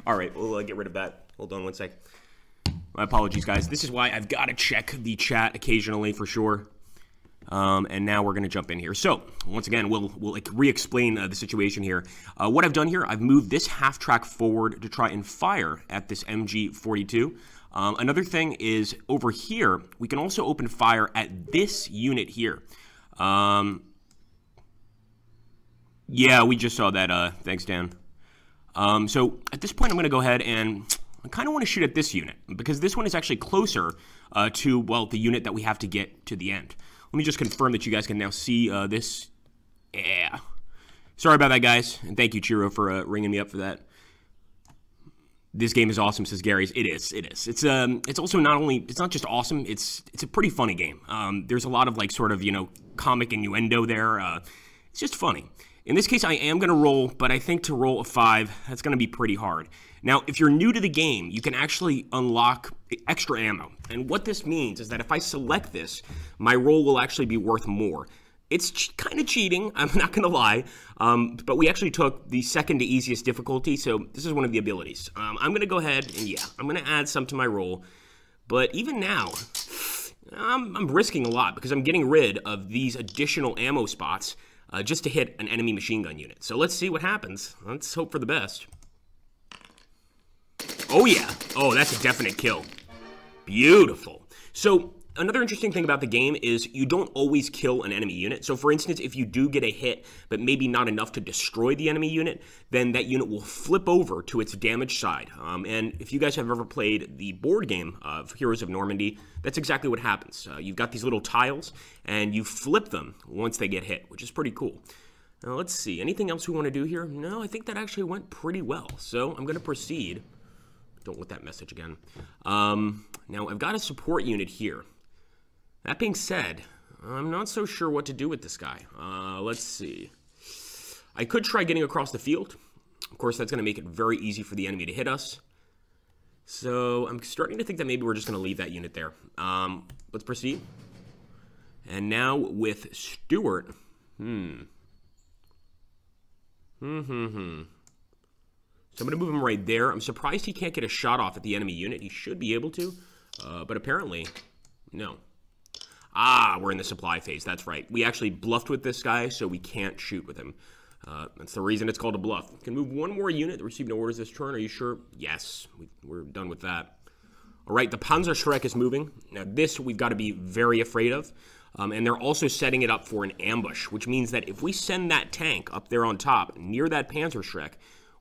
All right, we'll get rid of that. Hold on one sec. My apologies, guys. This is why I've got to check the chat occasionally for sure. And now we're going to jump in here. So, once again, we'll like re-explain the situation here. What I've done here, I've moved this half track forward to try and fire at this MG42. Another thing is over here, we can also open fire at this unit here. Yeah, we just saw that. Thanks, Dan. So at this point, I'm going to go ahead and I kind of want to shoot at this unit because this one is actually closer to, well, the unit that we have to get to the end. Let me just confirm that you guys can now see this. Yeah. Sorry about that, guys. And thank you, Chiro, for ringing me up for that. This game is awesome, says Gary's. It is. It is. It's also not only, it's not just awesome, it's a pretty funny game. There's a lot of like sort of, you know, comic innuendo there. It's just funny. In this case, I am going to roll, but I think to roll a 5, that's going to be pretty hard. Now, if you're new to the game, you can actually unlock extra ammo. And what this means is that if I select this, my roll will actually be worth more. It's kind of cheating, I'm not going to lie, but we actually took the second to easiest difficulty, so this is one of the abilities. I'm going to go ahead and, yeah, I'm going to add some to my roll. But even now, I'm risking a lot because I'm getting rid of these additional ammo spots just to hit an enemy machine gun unit. So let's see what happens. Let's hope for the best. Oh yeah. Oh, that's a definite kill. Beautiful. So another interesting thing about the game is you don't always kill an enemy unit. So for instance, if you do get a hit, but maybe not enough to destroy the enemy unit, then that unit will flip over to its damaged side. And if you guys have ever played the board game of Heroes of Normandie, that's exactly what happens. You've got these little tiles, and you flip them once they get hit, which is pretty cool. Now let's see, anything else we want to do here? No, I think that actually went pretty well. So I'm going to proceed. Don't let that message again. Now I've got a support unit here. That being said, I'm not so sure what to do with this guy. Let's see. I could try getting across the field. Of course, that's going to make it very easy for the enemy to hit us. So I'm starting to think that maybe we're just going to leave that unit there. Let's proceed. And now with Stuart. So I'm going to move him right there. I'm surprised he can't get a shot off at the enemy unit. He should be able to, but apparently, no. Ah, we're in the supply phase. That's right. We actually bluffed with this guy, so we can't shoot with him. That's the reason it's called a bluff. Can move one more unit. Receive no orders this turn. Are you sure? Yes, we're done with that. All right, the Panzerschreck is moving. Now, this we've got to be very afraid of. And they're also setting it up for an ambush, which means that if we send that tank up there on top, near that Panzerschreck,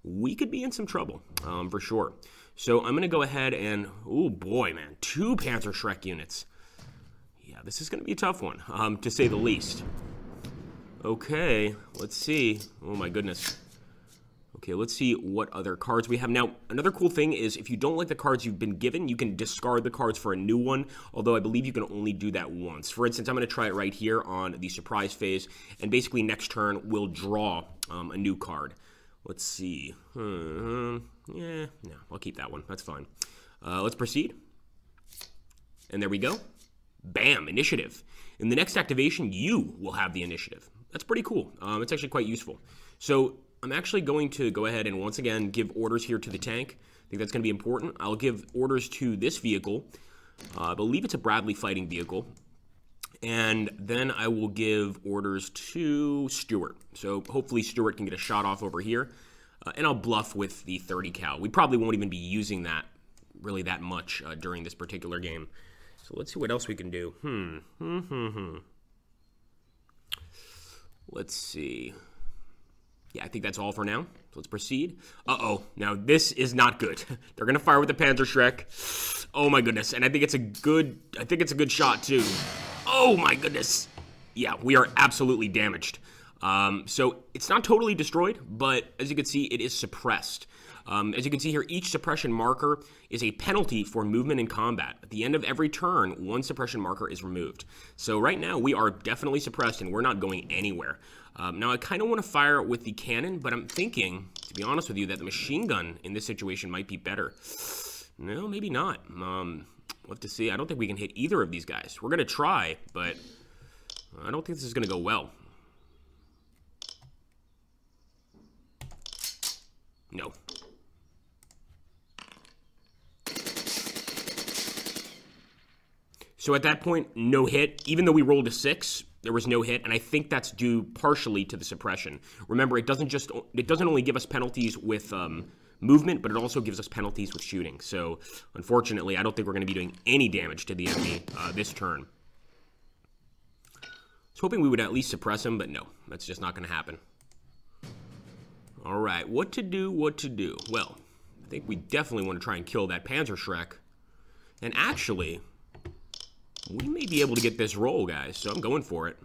we could be in some trouble, for sure. So I'm going to go ahead and, oh boy, man, 2 Panzerschreck units. Yeah, this is going to be a tough one, to say the least. Okay, let's see. Oh my goodness. Okay, let's see what other cards we have. Now, another cool thing is if you don't like the cards you've been given, you can discard the cards for a new one, although I believe you can only do that once. For instance, I'm going to try it right here on the surprise phase, and basically next turn we'll draw a new card. Let's see. Yeah, no, I'll keep that one. That's fine. Let's proceed. And there we go. Bam, initiative. In the next activation, you will have the initiative. That's pretty cool. It's actually quite useful. So I'm actually going to go ahead and once again give orders here to the tank. I think that's going to be important. I'll give orders to this vehicle. I believe it's a Bradley fighting vehicle. And then I will give orders to Stuart. So hopefully Stuart can get a shot off over here. And I'll bluff with the 30 cal. We probably won't even be using that really that much during this particular game. So let's see what else we can do. Let's see. Yeah, I think that's all for now. So let's proceed. Uh-oh. Now, this is not good. They're going to fire with the Panzerschreck. Oh, my goodness. And I think it's a good shot, too. Oh, my goodness. Yeah, we are absolutely damaged. So it's not totally destroyed, but as you can see, it is suppressed. As you can see here, each suppression marker is a penalty for movement in combat. At the end of every turn, one suppression marker is removed. So right now, we are definitely suppressed, and we're not going anywhere. Now, I kind of want to fire with the cannon, but I'm thinking, to be honest with you, that the machine gun in this situation might be better. No, maybe not. We'll have to see. I don't think we can hit either of these guys. We're going to try, but I don't think this is going to go well. No. So at that point, no hit. Even though we rolled a 6, there was no hit, and I think that's due partially to the suppression. Remember, it doesn't only give us penalties with movement, but it also gives us penalties with shooting. So unfortunately, I don't think we're going to be doing any damage to the enemy this turn. I was hoping we would at least suppress him, but no, that's just not going to happen. All right, what to do, what to do? Well, I think we definitely want to try and kill that Panzerschreck. And actually, we may be able to get this roll, guys, so I'm going for it.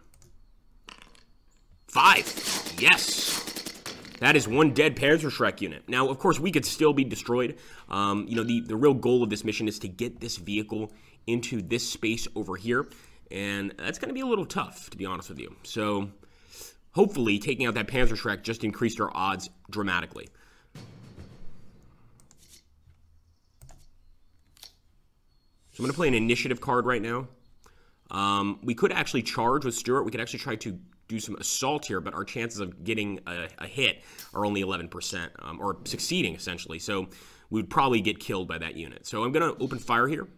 5. Yes! That is one dead Panzerschreck unit. Now, of course, we could still be destroyed. You know, the real goal of this mission is to get this vehicle into this space over here, and that's going to be a little tough, to be honest with you. So, hopefully, taking out that Panzerschreck just increased our odds dramatically. So I'm going to play an initiative card right now. We could actually charge with Stuart. We could actually try to do some assault here, but our chances of getting a hit are only 11%, or succeeding, essentially. So we would probably get killed by that unit. So I'm going to open fire here.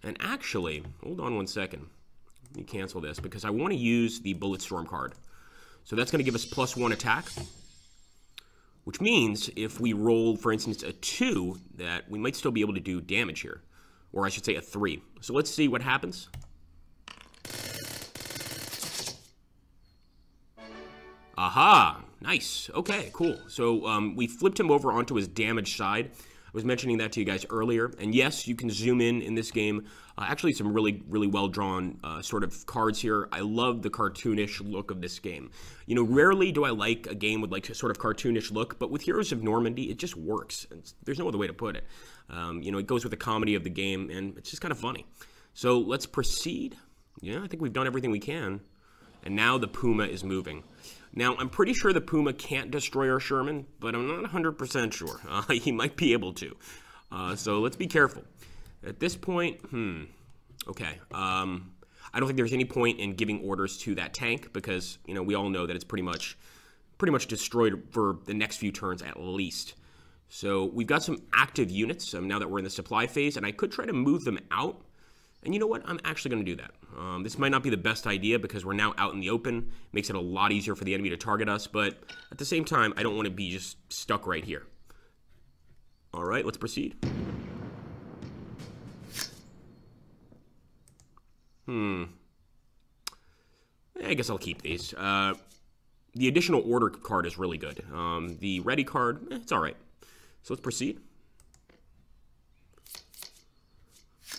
And actually, hold on one second. Let me cancel this, because I want to use the Bulletstorm card. So that's going to give us +1 attack, which means if we roll, for instance, a 2, that we might still be able to do damage here. Or I should say a 3. So let's see what happens. Aha! Nice. Okay, cool. So we flipped him over onto his damaged side. I was mentioning that to you guys earlier. And yes, you can zoom in this game. Actually, some really, really well-drawn sort of cards here. I love the cartoonish look of this game. You know, rarely do I like a game with like a sort of cartoonish look, but with Heroes of Normandie, it just works. There's no other way to put it. You know, it goes with the comedy of the game, and it's just kind of funny. So let's proceed. Yeah, I think we've done everything we can. And now the Puma is moving. Now, I'm pretty sure the Puma can't destroy our Sherman, but I'm not 100% sure. He might be able to. So let's be careful. At this point, okay. I don't think there's any point in giving orders to that tank because, you know, we all know that it's pretty much destroyed for the next few turns at least. So we've got some active units now that we're in the supply phase, and I could try to move them out. And you know what? I'm actually going to do that. This might not be the best idea because we're now out in the open. Makes it a lot easier for the enemy to target us, but at the same time, I don't want to be just stuck right here. All right, let's proceed. I guess I'll keep these. The additional order card is really good. The ready card, it's all right. So let's proceed.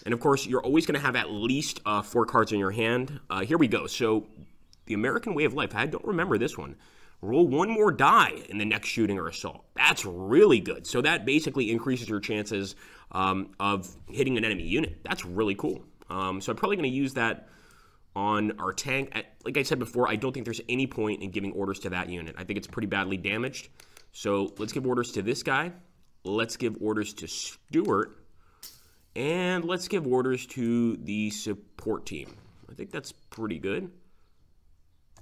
And of course, you're always going to have at least 4 cards in your hand. Here we go. So the American Way of Life, I don't remember this one. Roll 1 more die in the next shooting or assault. That's really good. So that basically increases your chances of hitting an enemy unit. That's really cool. So I'm probably going to use that on our tank. Like I said before, I don't think there's any point in giving orders to that unit. I think it's pretty badly damaged. So let's give orders to this guy. Let's give orders to Stuart. And let's give orders to the support team. I think that's pretty good.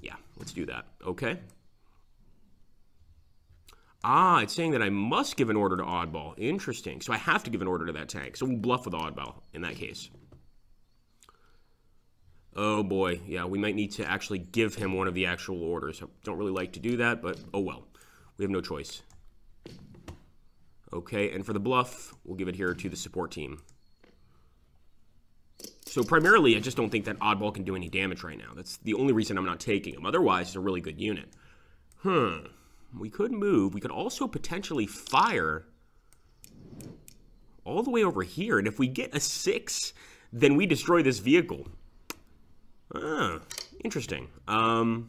Yeah, let's do that. Okay. Ah, it's saying that I must give an order to Oddball. Interesting. So I have to give an order to that tank. So we'll bluff with Oddball in that case. Oh boy. Yeah, we might need to actually give him one of the actual orders. I don't really like to do that, but oh well. We have no choice. Okay, and for the bluff, we'll give it here to the support team. So primarily, I just don't think that Oddball can do any damage right now. That's the only reason I'm not taking him. Otherwise, it's a really good unit. We could move. We could also potentially fire all the way over here. And if we get a 6, then we destroy this vehicle. Interesting. All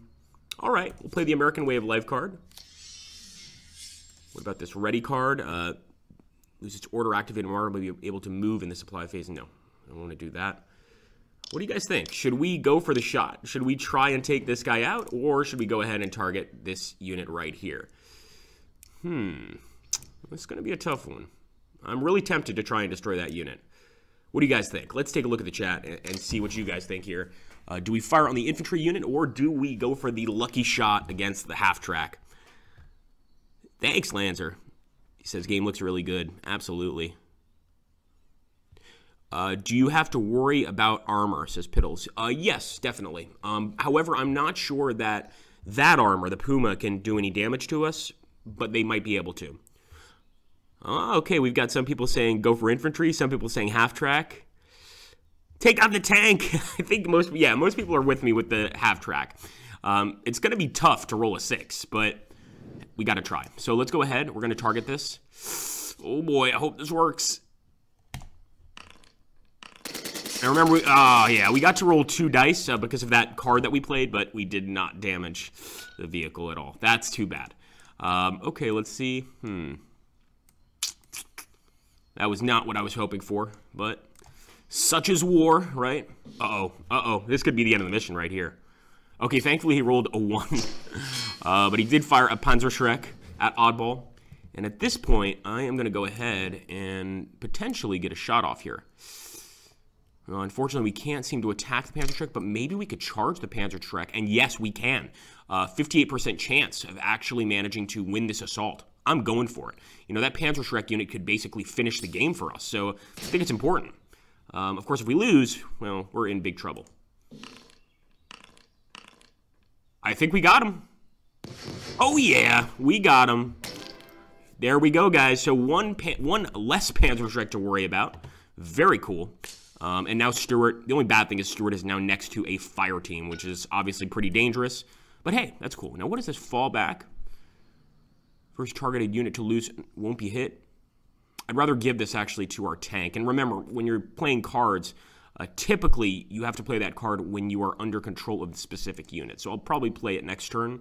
right, we'll play the American Way of Life card. What about this ready card? Lose its order activated mark, will be able to move in the supply phase. No, I don't want to do that. What do you guys think? Should we go for the shot? Should we try and take this guy out, or should we go ahead and target this unit right here? It's going to be a tough one. I'm really tempted to try and destroy that unit. What do you guys think? Let's take a look at the chat and see what you guys think here. Do we fire on the infantry unit, or do we go for the lucky shot against the half-track? Thanks, Lancer. He says, game looks really good. Absolutely. Do you have to worry about armor, says Piddles. Yes, definitely. However, I'm not sure that armor, the Puma, can do any damage to us, but they might be able to. Okay, we've got some people saying go for infantry, some people saying half track. Take out the tank. I think most people are with me with the half track. It's going to be tough to roll a 6, but we got to try. So let's go ahead. We're going to target this. Oh boy, I hope this works. And remember, we got to roll 2 dice because of that card that we played, but we did not damage the vehicle at all. That's too bad. Okay, let's see. That was not what I was hoping for, but such is war, right? Uh-oh. This could be the end of the mission right here. Okay, thankfully he rolled a 1. But he did fire a Panzerschreck at Oddball. And at this point, I am going to go ahead and potentially get a shot off here. Well, unfortunately, we can't seem to attack the Panzerschreck, but maybe we could charge the Panzerschreck. And yes, we can. 58% chance of actually managing to win this assault. I'm going for it. You know, that Panzerschreck unit could basically finish the game for us, so I think it's important. Of course, if we lose, well, we're in big trouble. I think we got him. Oh, yeah, we got him. There we go, guys. So one less Panzerschreck to worry about. Very cool. And now Stuart, the only bad thing is Stuart is now next to a fire team, which is obviously pretty dangerous. But hey, that's cool. Now, what is this fallback? First targeted unit to lose won't be hit. I'd rather give this actually to our tank. And remember, when you're playing cards, typically you have to play that card when you are under control of the specific unit. So I'll probably play it next turn,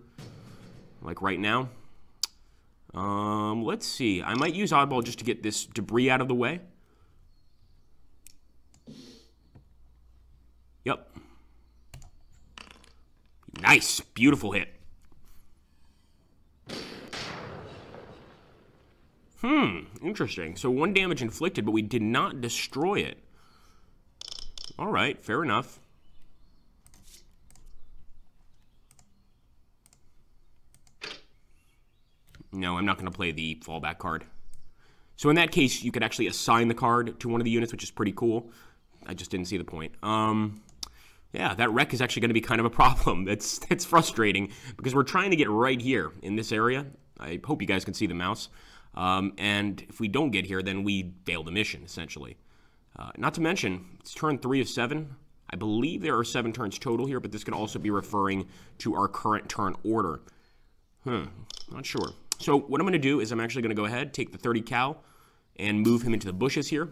like right now. Let's see. I might use Oddball just to get this debris out of the way. Yep. Nice. Beautiful hit. Interesting. So 1 damage inflicted, but we did not destroy it. All right, fair enough. No, I'm not going to play the fallback card. So in that case, you could actually assign the card to one of the units, which is pretty cool. I just didn't see the point. Yeah, that wreck is actually going to be kind of a problem. It's frustrating because we're trying to get right here in this area. I hope you guys can see the mouse. And if we don't get here, then we fail the mission, essentially. Not to mention, it's turn 3 of 7. I believe there are 7 turns total here, but this could also be referring to our current turn order. Not sure. So what I'm going to do is I'm actually going to go ahead, take the 30 cal, and move him into the bushes here.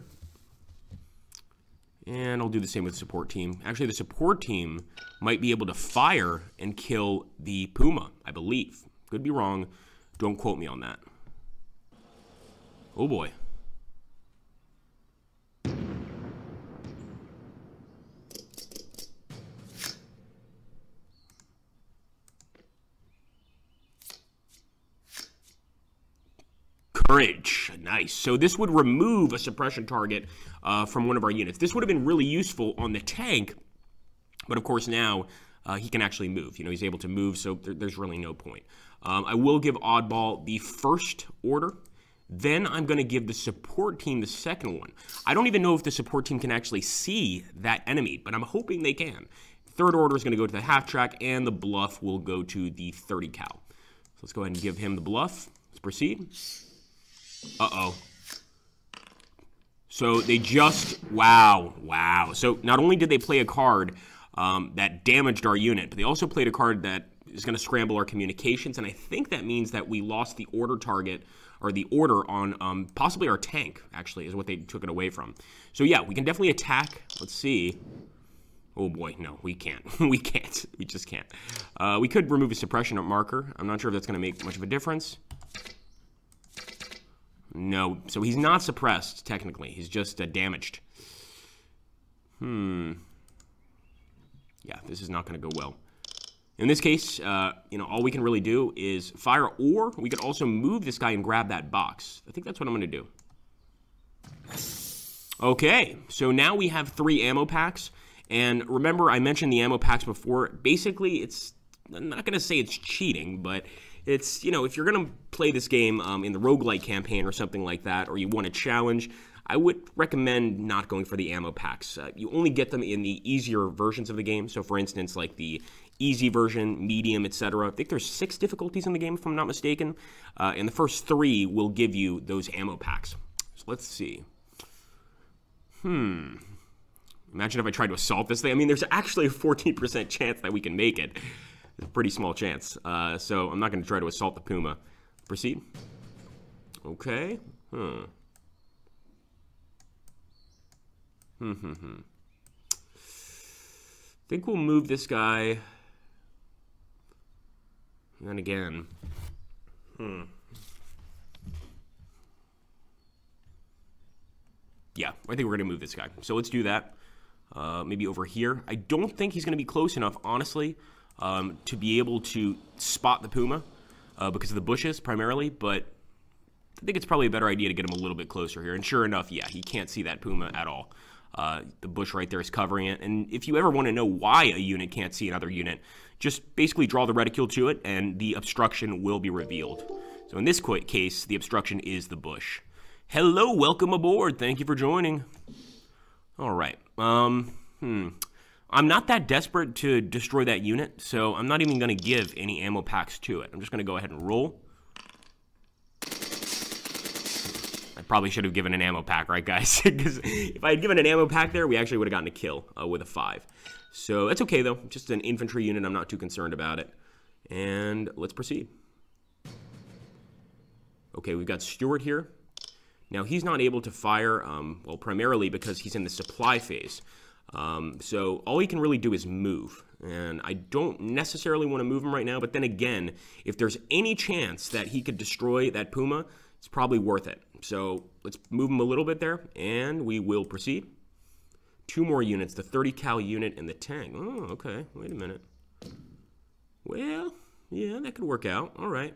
And I'll do the same with the support team. Actually, the support team might be able to fire and kill the Puma, I believe. Could be wrong. Don't quote me on that. Oh boy. Courage. Nice. So this would remove a suppression target from one of our units. This would have been really useful on the tank, but of course now he can actually move. You know, he's able to move, so there's really no point. I will give Oddball the first order. Then I'm going to give the support team the second one. I don't even know if the support team can actually see that enemy, but I'm hoping they can. Third order is going to go to the half track, and the bluff will go to the 30 cal. So let's go ahead and give him the bluff. Let's proceed. Uh-oh. So they just, wow. So not only did they play a card that damaged our unit, but they also played a card that is going to scramble our communications, and I think that means that we lost the order target, or the order on possibly our tank, actually, is what they took it away from. So yeah, we can definitely attack. Let's see. Oh boy, no, we can't. We can't. We just can't. We could remove a suppression marker. I'm not sure if that's going to make much of a difference. No, so he's not suppressed, technically. He's just damaged. Yeah, this is not going to go well. In this case, you know, all we can really do is fire, or we could also move this guy and grab that box. I think that's what I'm going to do. Okay, so now we have 3 ammo packs. And remember, I mentioned the ammo packs before. Basically, it's, I'm not going to say it's cheating, but it's, you know, if you're going to play this game in the roguelike campaign or something like that, or you want a challenge, I would recommend not going for the ammo packs. You only get them in the easier versions of the game. So, for instance, like the easy version, medium, etc. I think there's 6 difficulties in the game, if I'm not mistaken. And the first 3 will give you those ammo packs. So let's see. Imagine if I tried to assault this thing. I mean, there's actually a 14% chance that we can make it. It's a pretty small chance. So I'm not going to try to assault the Puma. Proceed. Okay. Think we'll move this guy. And again. Yeah, I think we're going to move this guy. So let's do that. Maybe over here. I don't think he's going to be close enough, honestly, to be able to spot the Puma because of the bushes, primarily. But I think it's probably a better idea to get him a little bit closer here. And sure enough, yeah, he can't see that Puma at all. The bush right there is covering it. And if you ever want to know why a unit can't see another unit, just basically draw the reticule to it, and the obstruction will be revealed. So in this case, the obstruction is the bush. Hello, welcome aboard. Thank you for joining. All right. I'm not that desperate to destroy that unit, so I'm not even going to give any ammo packs to it. I'm just going to go ahead and roll. I probably should have given an ammo pack, right, guys? Because if I had given an ammo pack there, we actually would have gotten a kill with a 5. So that's okay, though. Just an infantry unit. I'm not too concerned about it. And let's proceed. Okay, we've got Stuart here. Now, he's not able to fire, well, primarily because he's in the supply phase. So all he can really do is move. And I don't necessarily want to move him right now, but then again, if there's any chance that he could destroy that Puma, it's probably worth it. So let's move him a little bit there, and we will proceed. 2 more units, the 30 cal unit and the tank. Oh, okay, wait a minute. Well, yeah, that could work out. All right.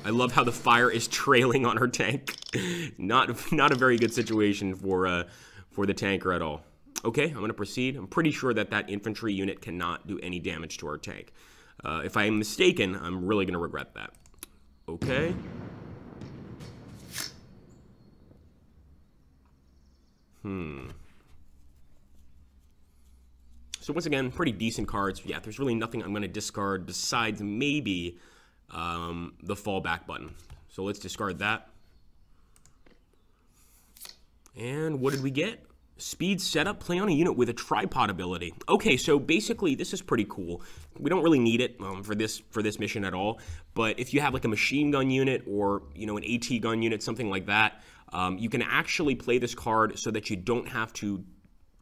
I love how the fire is trailing on her tank. Not a very good situation for the tanker at all. Okay, I'm going to proceed. I'm pretty sure that that infantry unit cannot do any damage to our tank. If I am mistaken, I'm really going to regret that. Okay. So once again, pretty decent cards. Yeah, there's really nothing I'm going to discard besides maybe the fallback button. So let's discard that. And what did we get? Speed setup, play on a unit with a tripod ability. Okay, so basically this is pretty cool. We don't really need it for this mission at all. But if you have like a machine gun unit or an AT gun unit, something like that, you can actually play this card so that you don't have to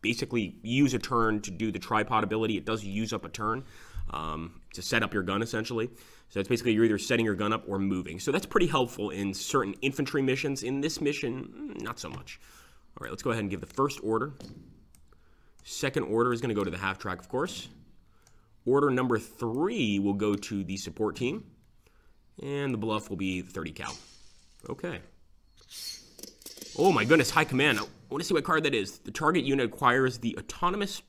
basically use a turn to do the tripod ability. It does use up a turn to set up your gun, essentially. So it's basically you're either setting your gun up or moving. So that's pretty helpful in certain infantry missions. In this mission, not so much. All right, let's go ahead and give the first order. Second order is going to go to the half track, of course. Order number 3 will go to the support team. And the bluff will be 30 cal. Okay. Oh my goodness, high command. I want to see what card that is. The target unit acquires the autonomous...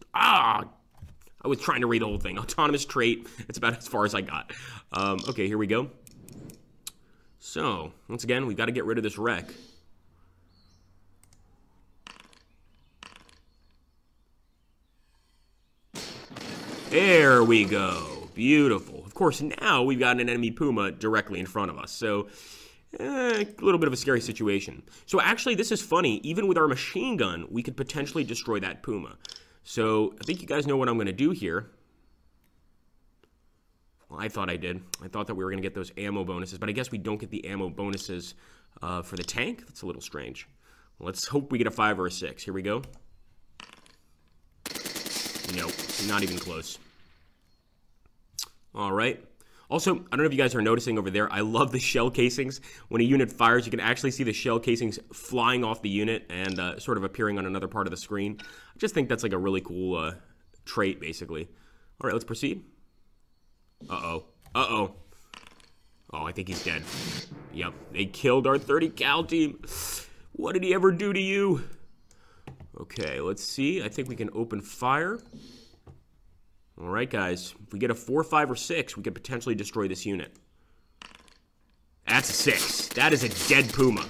I was trying to read the whole thing. Autonomous trait. It's about as far as I got. Okay, here we go. So, once again, we've got to get rid of this wreck. There we go. Beautiful. Of course, now we've got an enemy Puma directly in front of us. So, a little bit of a scary situation. So, actually, this is funny. Even with our machine gun, we could potentially destroy that Puma. So, I think you guys know what I'm going to do here. Well, I thought I did. I thought that we were going to get those ammo bonuses, but I guess we don't get the ammo bonuses for the tank. That's a little strange. Well, let's hope we get a 5 or a 6. Here we go. Nope, not even close. All right. Also, I don't know if you guys are noticing over there, I love the shell casings. When a unit fires, you can actually see the shell casings flying off the unit and sort of appearing on another part of the screen. I just think that's like a really cool trait, basically. All right, let's proceed. Uh-oh. Uh-oh. Oh, I think he's dead. Yep, they killed our 30 cal team. What did he ever do to you? Okay, let's see. I think we can open fire. All right, guys. If we get a 4, 5, or 6, we could potentially destroy this unit. That's a 6. That is a dead Puma.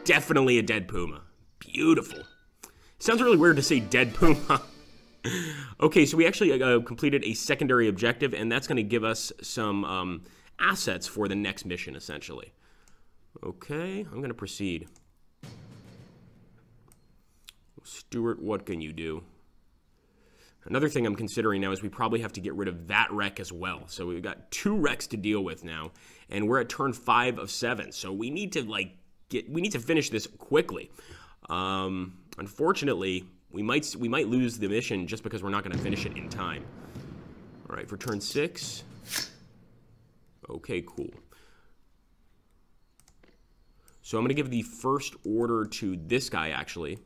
Definitely a dead puma. Beautiful. Sounds really weird to say dead puma. Okay, so we actually completed a secondary objective, and that's going to give us some assets for the next mission, essentially. Okay, I'm going to proceed. Stuart, what can you do? Another thing I'm considering now is we probably have to get rid of that wreck as well. So we've got 2 wrecks to deal with now, and we're at turn 5 of 7. So we need to finish this quickly. Unfortunately, we might lose the mission just because we're not going to finish it in time. All right, for turn 6. Okay, cool. So I'm going to give the first order to this guy, actually.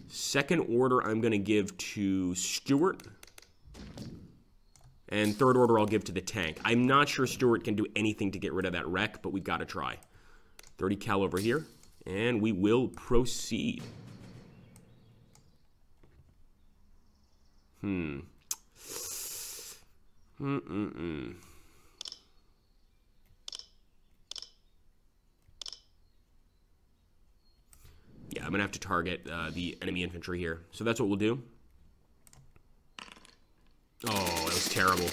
Second order, I'm going to give to Stuart. And third order, I'll give to the tank. I'm not sure Stuart can do anything to get rid of that wreck, but we've got to try. 30 cal over here, and we will proceed. Yeah, I'm going to have to target the enemy infantry here. So that's what we'll do. Oh, that was terrible.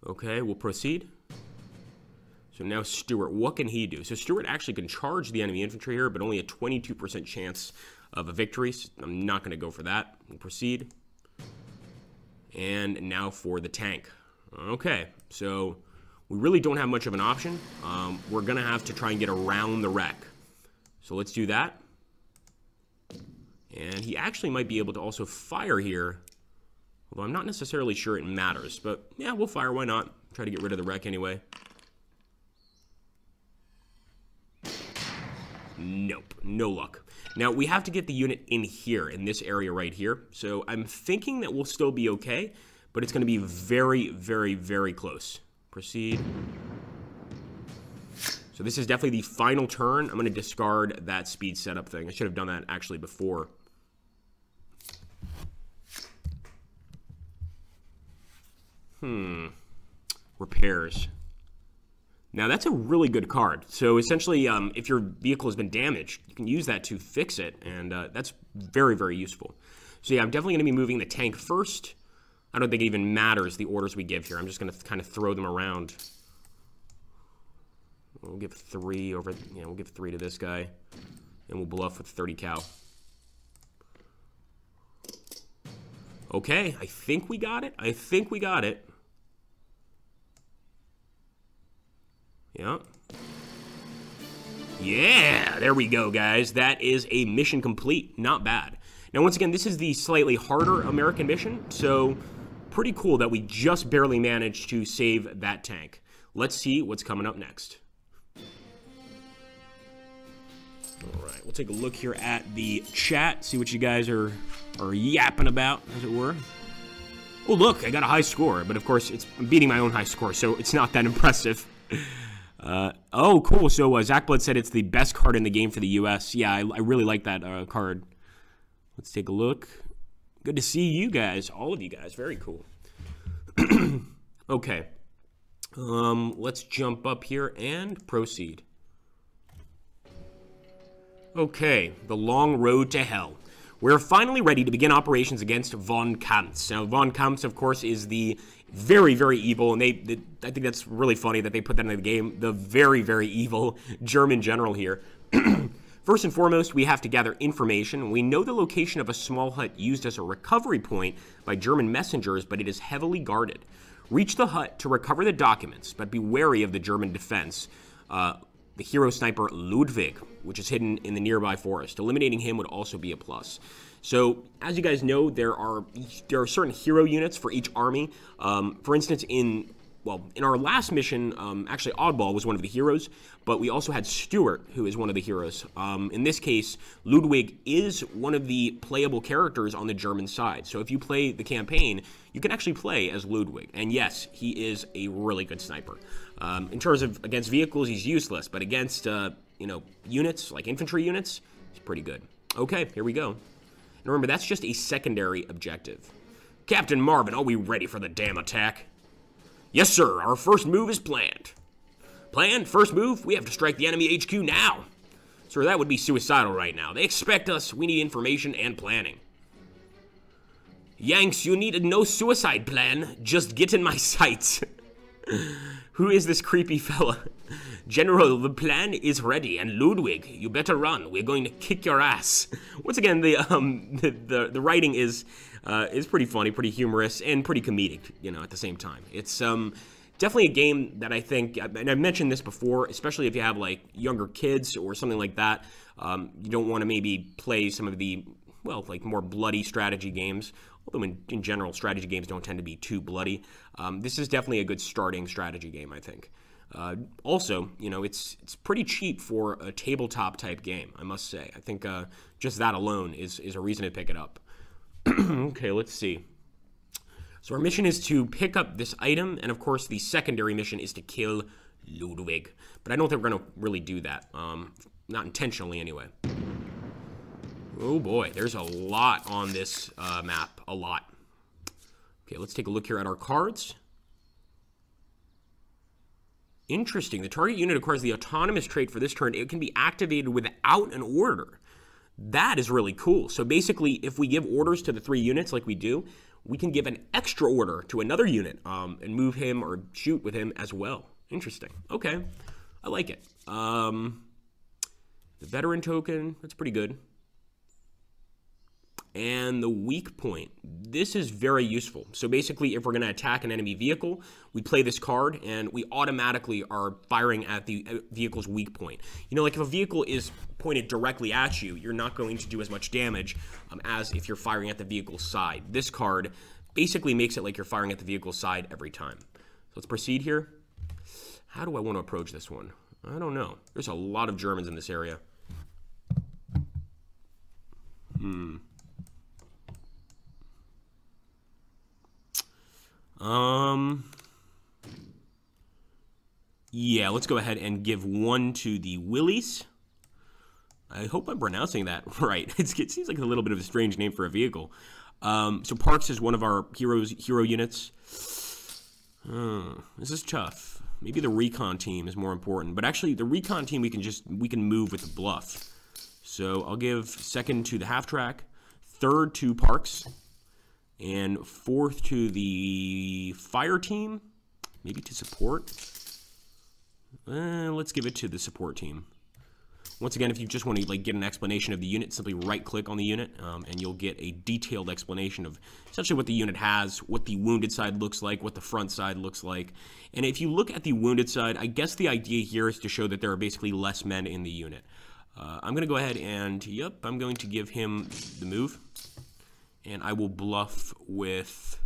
Okay, we'll proceed. So now Stuart, what can he do? So Stuart actually can charge the enemy infantry here, but only a 22% chance of a victory. So I'm not going to go for that. We'll proceed. And now for the tank. Okay, so we really don't have much of an option. We're going to have to try and get around the wreck. So let's do that. And he actually might be able to also fire here. Although I'm not necessarily sure it matters. But yeah, we'll fire. Why not? Try to get rid of the wreck anyway. Nope. No luck. Now, we have to get the unit in here, in this area right here. So I'm thinking that we'll still be okay. But it's going to be very, very, very close. Proceed. So this is definitely the final turn. I'm going to discard that speed setup thing. I should have done that actually before. Repairs. Now that's a really good card. So essentially, if your vehicle has been damaged, you can use that to fix it. And that's very, very useful. So yeah, I'm definitely going to be moving the tank first. I don't think it even matters the orders we give here. I'm just going to kind of throw them around. We'll give 3 over, yeah, we'll give 3 to this guy. And we'll bluff with 30 cal. Okay, I think we got it. I think we got it. Yeah. Yeah, there we go, guys. That is a mission complete. Not bad. Now, once again, this is the slightly harder American mission, so pretty cool that we just barely managed to save that tank. Let's see what's coming up next. All right, we'll take a look here at the chat, see what you guys are yapping about, as it were. Oh, look, I got a high score, but of course, I'm beating my own high score, so it's not that impressive. Oh, cool. So Zach Blood said it's the best card in the game for the U.S. Yeah, I really like that card. Let's take a look. Good to see you guys, all of you guys. Very cool. Okay. Let's jump up here and proceed. Okay, the long road to hell. We're finally ready to begin operations against von Kampf. Now, von Kampf, of course, is the very, very evil, and I think that's really funny that they put that in the game, the very, very evil German general here. First and foremost, we have to gather information. We know the location of a small hut used as a recovery point by German messengers, but it is heavily guarded. Reach the hut to recover the documents, but be wary of the German defense. The hero sniper Ludwig, which is hidden in the nearby forest. Eliminating him would also be a plus. So, as you guys know, there are certain hero units for each army. For instance, in our last mission, actually Oddball was one of the heroes, but we also had Stuart, who is one of the heroes. In this case, Ludwig is one of the playable characters on the German side. So if you play the campaign, you can actually play as Ludwig. And yes, he is a really good sniper. In terms of against vehicles, he's useless, but against units, like infantry units, he's pretty good. Okay, here we go. And remember, that's just a secondary objective. Captain Marvin, are we ready for the damn attack? Yes, sir. Our first move is planned. Plan, first move, we have to strike the enemy HQ now. Sir, that would be suicidal right now. They expect us. We need information and planning. Yanks, you need no suicide plan. Just get in my sights. Who is this creepy fella? General, the plan is ready, and Ludwig, you better run. We're going to kick your ass. Once again, the writing is pretty funny, pretty humorous, and pretty comedic, you know, at the same time. It's definitely a game that I think, and I've mentioned this before, especially if you have like younger kids or something like that. You don't want to maybe play some of the, well, like more bloody strategy games. Although in general, strategy games don't tend to be too bloody. This is definitely a good starting strategy game, I think. Also, you know, it's pretty cheap for a tabletop type game, I must say. I think just that alone is a reason to pick it up. Okay, let's see. So our mission is to pick up this item, and of course the secondary mission is to kill Ludwig. But I don't think we're going to really do that. Not intentionally, anyway. Oh boy, there's a lot on this map. A lot. Okay, let's take a look here at our cards. Interesting. The target unit acquires the autonomous trait for this turn. It can be activated without an order. That is really cool. So basically, if we give orders to the 3 units like we do, we can give an extra order to another unit and move him or shoot with him as well. Interesting. Okay. I like it. The veteran token, that's pretty good. And the weak point. This is very useful. So basically, if we're going to attack an enemy vehicle, we play this card, and we automatically are firing at the vehicle's weak point. You know, like if a vehicle is pointed directly at you, you're not going to do as much damage as if you're firing at the vehicle's side. This card basically makes it like you're firing at the vehicle's side every time. So let's proceed here. How do I want to approach this one? I don't know. There's a lot of Germans in this area. Yeah, let's go ahead and give 1 to the Willies. I hope I'm pronouncing that right. It seems like a little bit of a strange name for a vehicle. So Parks is one of our hero units. This is tough. Maybe the recon team is more important, but actually the recon team we can move with the bluff. So I'll give 2nd to the half track, 3rd to Parks, and 4th to the fire team, maybe to support. Let's give it to the support team. Once again, if you just want to like get an explanation of the unit, simply right-click on the unit, and you'll get a detailed explanation of essentially what the unit has, what the wounded side looks like, what the front side looks like. And if you look at the wounded side, I guess the idea here is to show that there are basically less men in the unit. I'm going to go ahead and, yep, I'm going to give him the move. And I will bluff with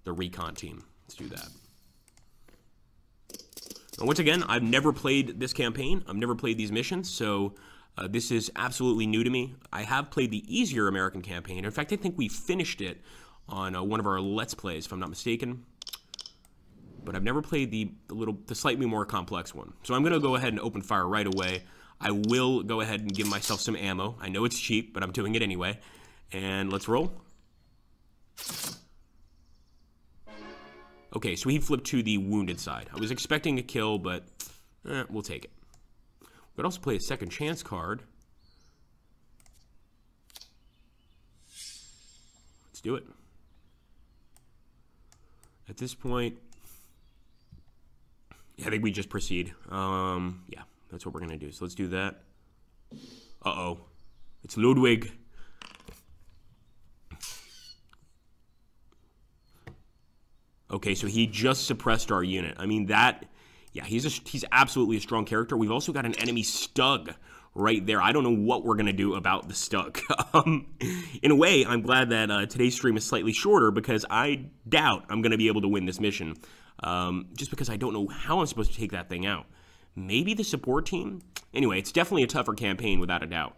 the recon team. Let's do that. Now, once again, I've never played this campaign. I've never played these missions, so this is absolutely new to me. I have played the easier American campaign. In fact, I think we finished it on one of our Let's Plays, if I'm not mistaken. But I've never played the slightly more complex one. So I'm going to go ahead and open fire right away. I will go ahead and give myself some ammo. I know it's cheap, but I'm doing it anyway. And let's roll. Okay, so he flipped to the wounded side. I was expecting a kill, but we'll take it. We could also play a second chance card. Let's do it. At this point, yeah, I think we just proceed. Yeah, that's what we're going to do. So let's do that. Uh-oh. It's Ludwig. Okay, so he just suppressed our unit. I mean, that, yeah, he's absolutely a strong character. We've also got an enemy Stug right there. I don't know what we're going to do about the Stug. In a way, I'm glad that today's stream is slightly shorter because I doubt I'm going to be able to win this mission. Just because I don't know how I'm supposed to take that thing out. Maybe the support team? Anyway, it's definitely a tougher campaign without a doubt.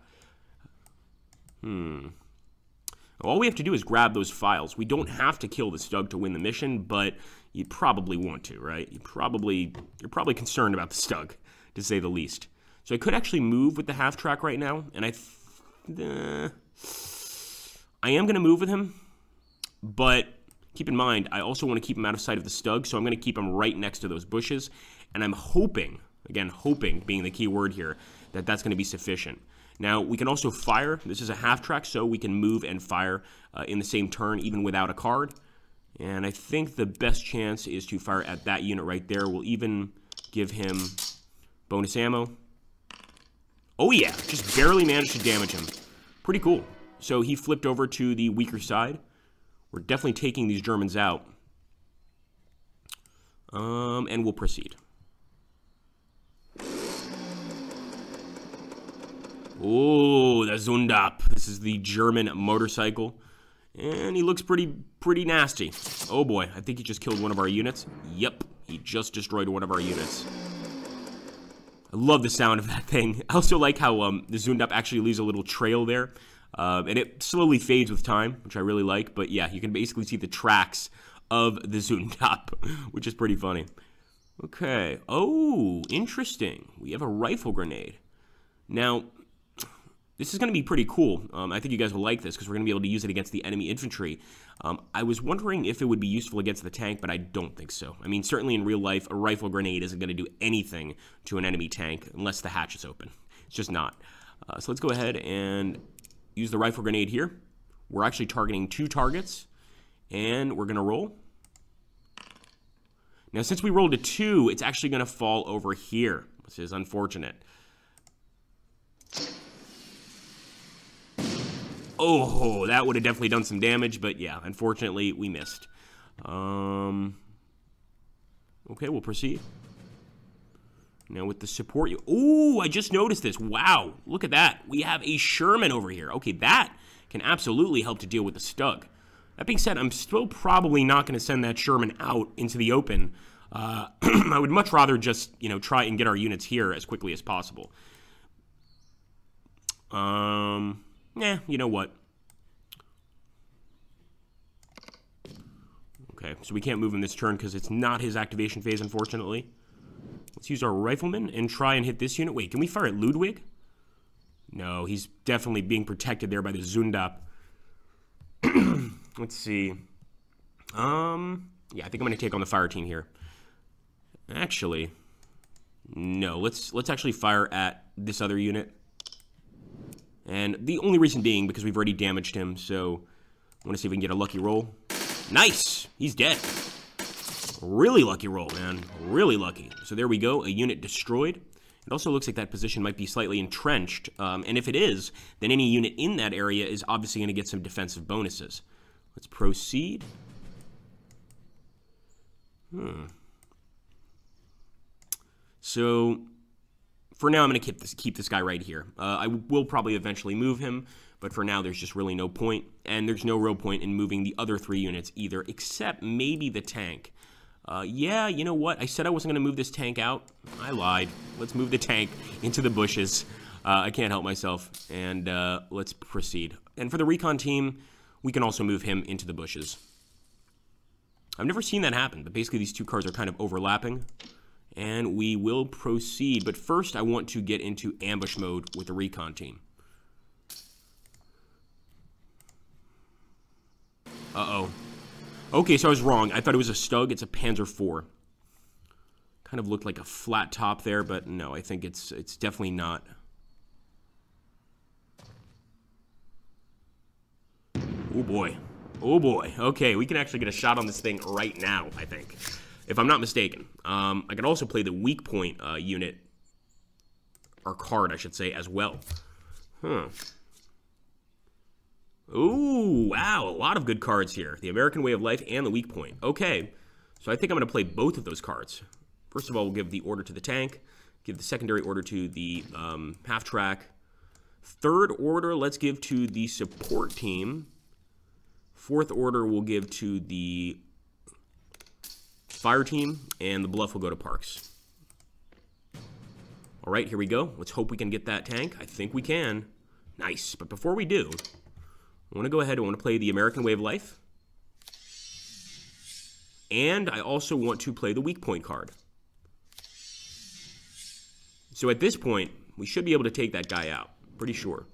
All we have to do is grab those files. We don't have to kill the Stug to win the mission, but you probably want to, right? You're probably concerned about the Stug, to say the least. So I could actually move with the half track right now, and I am going to move with him, but keep in mind, I also want to keep him out of sight of the Stug, so I'm going to keep him right next to those bushes. And I'm hoping, again, hoping being the key word here, that that's going to be sufficient. Now, we can also fire. This is a half track, so we can move and fire in the same turn, even without a card. And I think the best chance is to fire at that unit right there. We'll even give him bonus ammo. Oh yeah, just barely managed to damage him. Pretty cool. So he flipped over to the weaker side. We're definitely taking these Germans out. And we'll proceed. Oh, the Zundap. This is the German motorcycle. And he looks pretty nasty. Oh boy, I think he just killed one of our units. Yep, he just destroyed one of our units. I love the sound of that thing. I also like how the Zundap actually leaves a little trail there. And it slowly fades with time, which I really like. But yeah, you can basically see the tracks of the Zundap, which is pretty funny. Okay. Oh, interesting. We have a rifle grenade. Now, this is going to be pretty cool. I think you guys will like this because we're going to be able to use it against the enemy infantry. I was wondering if it would be useful against the tank, but I don't think so. I mean, certainly in real life, a rifle grenade isn't going to do anything to an enemy tank unless the hatch is open. It's just not. So let's go ahead and use the rifle grenade here. We're actually targeting 2 targets, and we're going to roll. Now, since we rolled a 2, it's actually going to fall over here, which is unfortunate. Oh, that would have definitely done some damage, but yeah, unfortunately, we missed. Okay, we'll proceed. Now with the support, ooh, I just noticed this. Wow, look at that. We have a Sherman over here. Okay, that can absolutely help to deal with the Stug. That being said, I'm still probably not going to send that Sherman out into the open. I would much rather just, try and get our units here as quickly as possible. You know what? Okay, so we can't move him this turn because it's not his activation phase, unfortunately. Let's use our rifleman and try and hit this unit. Wait, can we fire at Ludwig? No, he's definitely being protected there by the Zundap. Let's see. Yeah, I think I'm going to take on the fire team here. Actually, no. Let's actually fire at this other unit. And the only reason being because we've already damaged him, so I want to see if we can get a lucky roll. Nice! He's dead. Really lucky roll, man. Really lucky. So there we go. A unit destroyed. It also looks like that position might be slightly entrenched. And if it is, then any unit in that area is obviously going to get some defensive bonuses. Let's proceed. So for now, I'm going to keep this guy right here. I will probably eventually move him, but for now, there's just really no point. And there's no real point in moving the other 3 units either, except maybe the tank. Yeah, you know what? I said I wasn't going to move this tank out. I lied. Let's move the tank into the bushes. I can't help myself. And let's proceed. And for the recon team, we can also move him into the bushes. I've never seen that happen, but basically these 2 cards are kind of overlapping. And we will proceed. But first, I want to get into ambush mode with the recon team. Uh-oh. Okay, so I was wrong. I thought it was a Stug. It's a Panzer IV. Kind of looked like a flat top there, but no, I think it's definitely not. Oh, boy. Oh, boy. Okay, we can actually get a shot on this thing right now, I think. If I'm not mistaken. I can also play the weak point unit, or card, I should say, as well. Ooh, wow, a lot of good cards here. The American Way of Life and the weak point. Okay, so I think I'm going to play both of those cards. First of all, we'll give the order to the tank, give the secondary order to the half-track. Third order, let's give to the support team. Fourth order, we'll give to the fire team, and the bluff will go to Parks. All right, here we go. Let's hope we can get that tank. I think we can. Nice. But before we do, I want to go ahead and I want to play the American Way of Life. And I also want to play the weak point card. So at this point, we should be able to take that guy out. Pretty sure.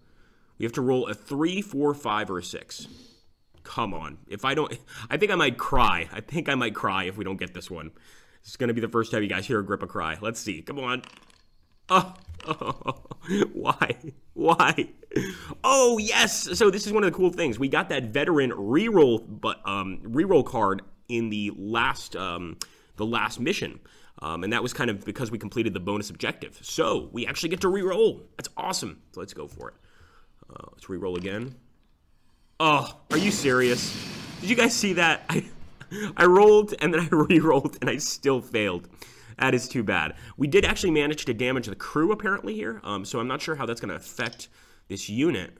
We have to roll a 3, 4, 5, or a 6. Come on. If I don't, I think I might cry. I think I might cry if we don't get this one. This is going to be the first time you guys hear Agrippa cry. Let's see. Come on. Oh, why? Why? Oh, yes. So this is one of the cool things. We got that veteran reroll card in the last mission. And that was kind of because we completed the bonus objective. So we actually get to reroll. That's awesome. So let's go for it. Let's reroll again. Oh, are you serious? Did you guys see that? I rolled and then I re-rolled and I still failed. That is too bad. We did actually manage to damage the crew apparently here, so I'm not sure how that's going to affect this unit.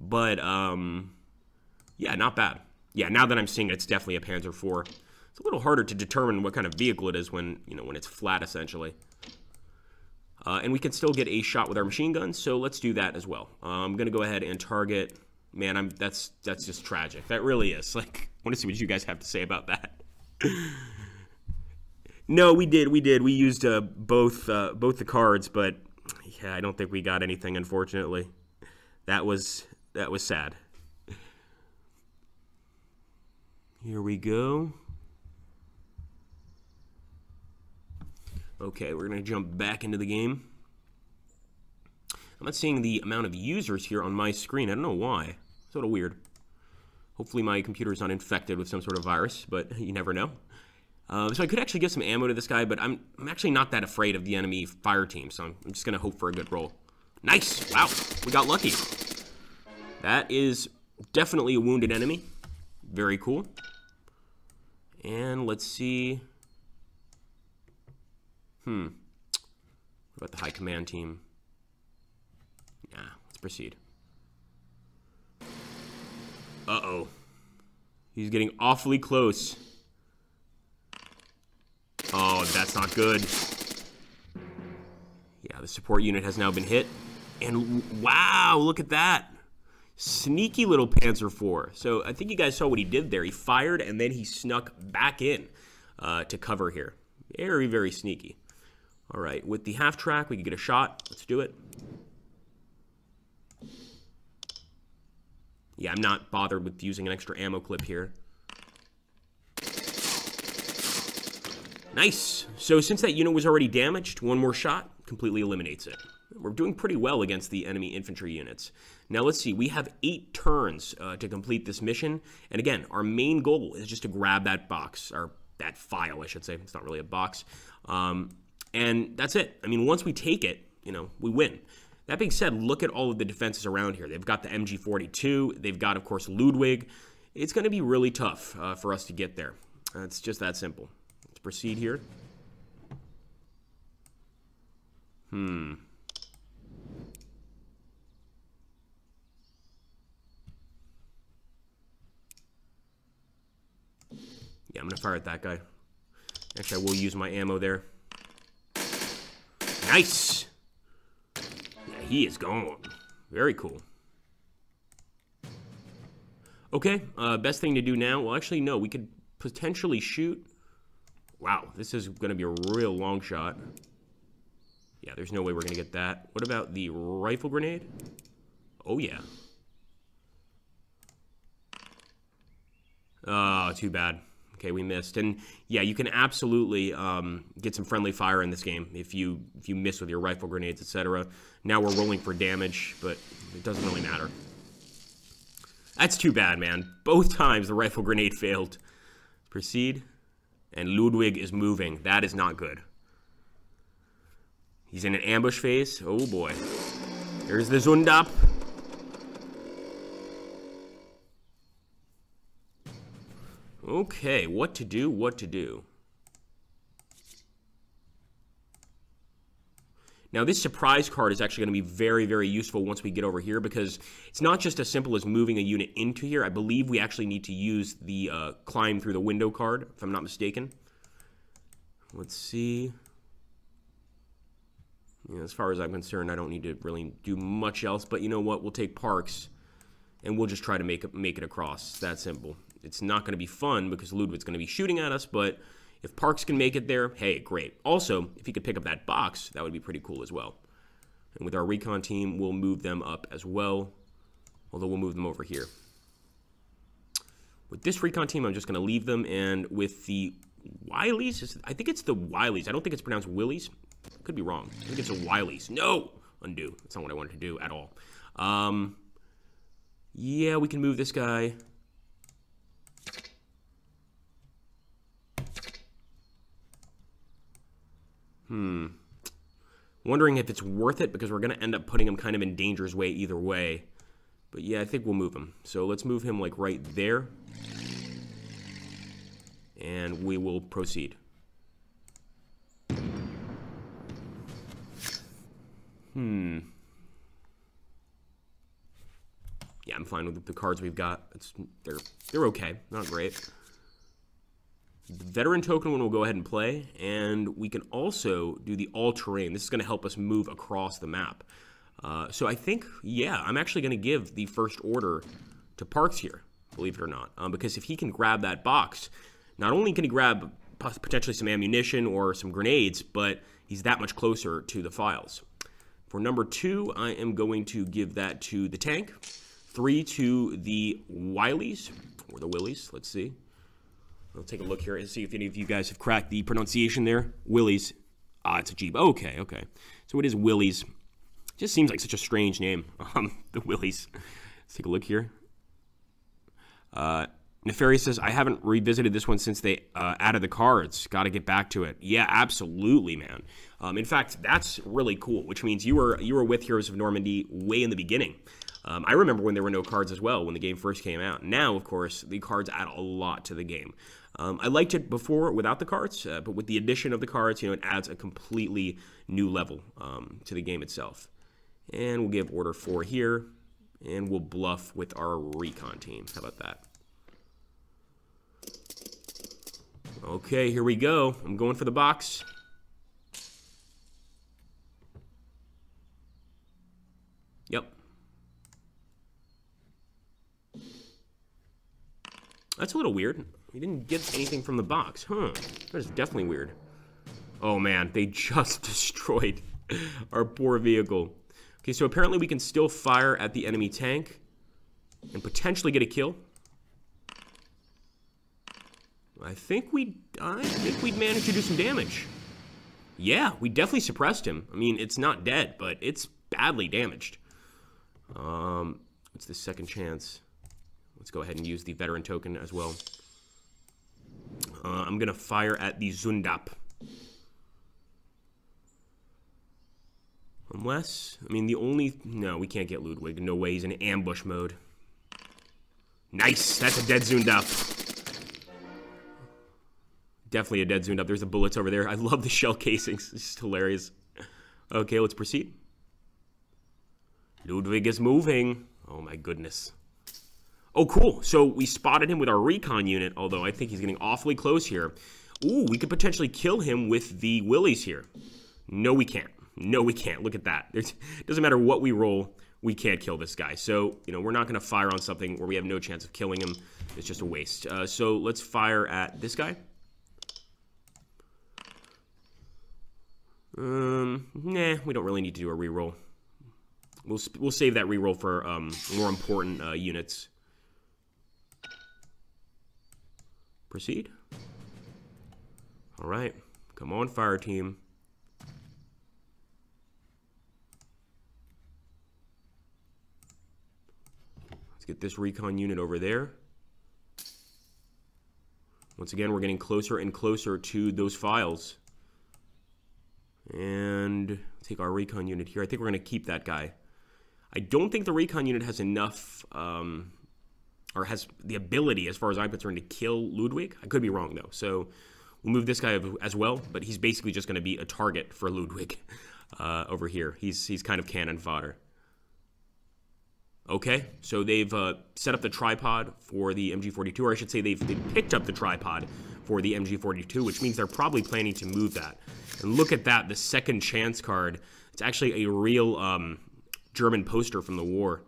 But, yeah, not bad. Yeah, now that I'm seeing it, it's definitely a Panzer IV. It's a little harder to determine what kind of vehicle it is when, you know, when it's flat, essentially. And we can still get a shot with our machine guns, so let's do that as well. I'm going to go ahead and target... Man, that's just tragic. That really is. Like, I want to see what you guys have to say about that. No, we did. We used both the cards, but yeah, I don't think we got anything, unfortunately. That was sad. Here we go. Okay, we're gonna jump back into the game. I'm not seeing the amount of users here on my screen. I don't know why. It's a little weird. Hopefully my computer is not infected with some sort of virus, but you never know. So I could actually get some ammo to this guy, but I'm actually not that afraid of the enemy fire team, so I'm just going to hope for a good roll. Nice! Wow, we got lucky. That is definitely a wounded enemy. Very cool. And let's see. What about the high command team? Yeah, let's proceed. Uh-oh. He's getting awfully close. Oh, that's not good. Yeah, the support unit has now been hit. And wow, look at that. Sneaky little Panzer IV. So I think you guys saw what he did there. He fired and then he snuck back in to cover here. Very, very sneaky. All right, with the half track, we can get a shot. Let's do it. Yeah, I'm not bothered with using an extra ammo clip here. Nice. So since that unit was already damaged, one more shot completely eliminates it. We're doing pretty well against the enemy infantry units. Now let's see, we have 8 turns to complete this mission. And again, our main goal is just to grab that box, or that file, I should say. It's not really a box. And that's it. I mean, once we take it, you know, we win. That being said, look at all of the defenses around here. They've got the MG42. They've got, of course, Ludwig. It's going to be really tough for us to get there. It's just that simple. Let's proceed here. Yeah, I'm going to fire at that guy. Actually, I will use my ammo there. Nice! Yeah, he is gone. Very cool. Okay, best thing to do now... Well, actually, no. We could potentially shoot... Wow, this is going to be a real long shot. Yeah, there's no way we're going to get that. What about the rifle grenade? Oh, yeah. Oh, too bad. Okay, we missed. And yeah, you can absolutely get some friendly fire in this game if you miss with your rifle grenades, etc. Now we're rolling for damage, but it doesn't really matter. That's too bad, man. Both times the rifle grenade failed. Proceed. And Ludwig is moving. That is not good. He's in an ambush phase. Oh boy. There's the Zundap. Okay, what to do, what to do. Now, this surprise card is actually going to be very, very useful once we get over here because it's not just as simple as moving a unit into here. I believe we actually need to use the climb through the window card, if I'm not mistaken. Let's see. Yeah, as far as I'm concerned, I don't need to really do much else, but you know what? We'll take Parks, and we'll just try to make it across. It's that simple. It's not going to be fun because Ludwig's going to be shooting at us, but if Parks can make it there, hey, great. Also, if he could pick up that box, that would be pretty cool as well. And with our recon team, we'll move them up as well, although we'll move them over here. With this recon team, I'm just going to leave them, and with the Wileys? I think it's the Wileys. I don't think it's pronounced Willies. Could be wrong. I think it's a Wileys. No! Undo. That's not what I wanted to do at all. Yeah, we can move this guy. Wondering if it's worth it, because we're going to end up putting him kind of in danger's way either way. But yeah, I think we'll move him. So let's move him like right there. And we will proceed. Yeah, I'm fine with the cards we've got. They're okay. Not great. The veteran token one we'll go ahead and play, and we can also do the all-terrain. This is going to help us move across the map. So I think, yeah, I'm actually going to give the first order to Parks here, believe it or not. Because if he can grab that box, not only can he grab potentially some ammunition or some grenades, but he's that much closer to the files. For number 2, I am going to give that to the tank. 3 to the Wileys, or the Willies, let's see. I'll take a look here and see if any of you guys have cracked the pronunciation there. Willies. Ah, it's a Jeep. Okay, okay. So it is Willies. Just seems like such a strange name. The Willies. Let's take a look here. Nefarious says, I haven't revisited this one since they added the cards. Got to get back to it. Yeah, absolutely, man. In fact, that's really cool, which means you were with Heroes of Normandie way in the beginning. I remember when there were no cards as well, when the game first came out. Now, of course, the cards add a lot to the game. I liked it before without the cards, but with the addition of the cards, it adds a completely new level to the game itself. And we'll give order 4 here, and we'll bluff with our recon team. How about that? Okay, here we go. I'm going for the box. Yep. That's a little weird. We didn't get anything from the box. Huh. That is definitely weird. Oh, man. They just destroyed our poor vehicle. Okay, so apparently we can still fire at the enemy tank and potentially get a kill. I think we'd manage to do some damage. Yeah, we definitely suppressed him. I mean, it's not dead, but it's badly damaged. What's the second chance? Let's go ahead and use the veteran token as well. I'm going to fire at the Zundap. Unless, I mean, no, we can't get Ludwig. No way, he's in ambush mode. Nice, that's a dead Zundap. Definitely a dead Zundap. There's the bullets over there. I love the shell casings. It's just hilarious. Okay, let's proceed. Ludwig is moving. Oh my goodness. Oh, cool. So we spotted him with our recon unit, although I think he's getting awfully close here. Ooh, we could potentially kill him with the Willies here. No, we can't. No, we can't. Look at that. It doesn't matter what we roll, we can't kill this guy. So, we're not going to fire on something where we have no chance of killing him. It's just a waste. So let's fire at this guy. Nah, we don't really need to do a reroll. We'll save that reroll for more important units. Proceed. All right, come on, fire team. Let's get this recon unit over there. Once again, we're getting closer and closer to those files. And take our recon unit here. I think we're going to keep that guy. I don't think the recon unit has enough, or has the ability, as far as I'm concerned, to kill Ludwig. I could be wrong, though. So we'll move this guy as well, but he's basically just going to be a target for Ludwig over here. He's kind of cannon fodder. Okay, so they've set up the tripod for the MG42, or I should say they've picked up the tripod for the MG42, which means they're probably planning to move that. And look at that, the second chance card. It's actually a real German poster from the war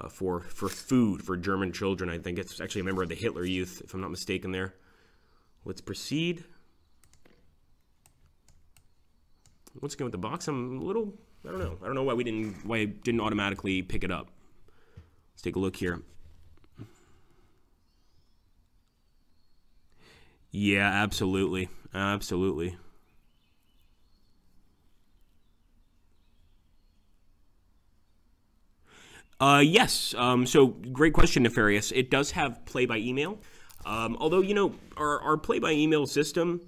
for food for German children. I think it's actually a member of the Hitler Youth, if I'm not mistaken there. Let's proceed. Once again with the box, I'm a little, I don't know. I don't know why I didn't automatically pick it up. Let's take a look here. Yeah, absolutely. Absolutely. Yes. So great question, Nefarious. It does have play by email. Although, you know, our play by email system,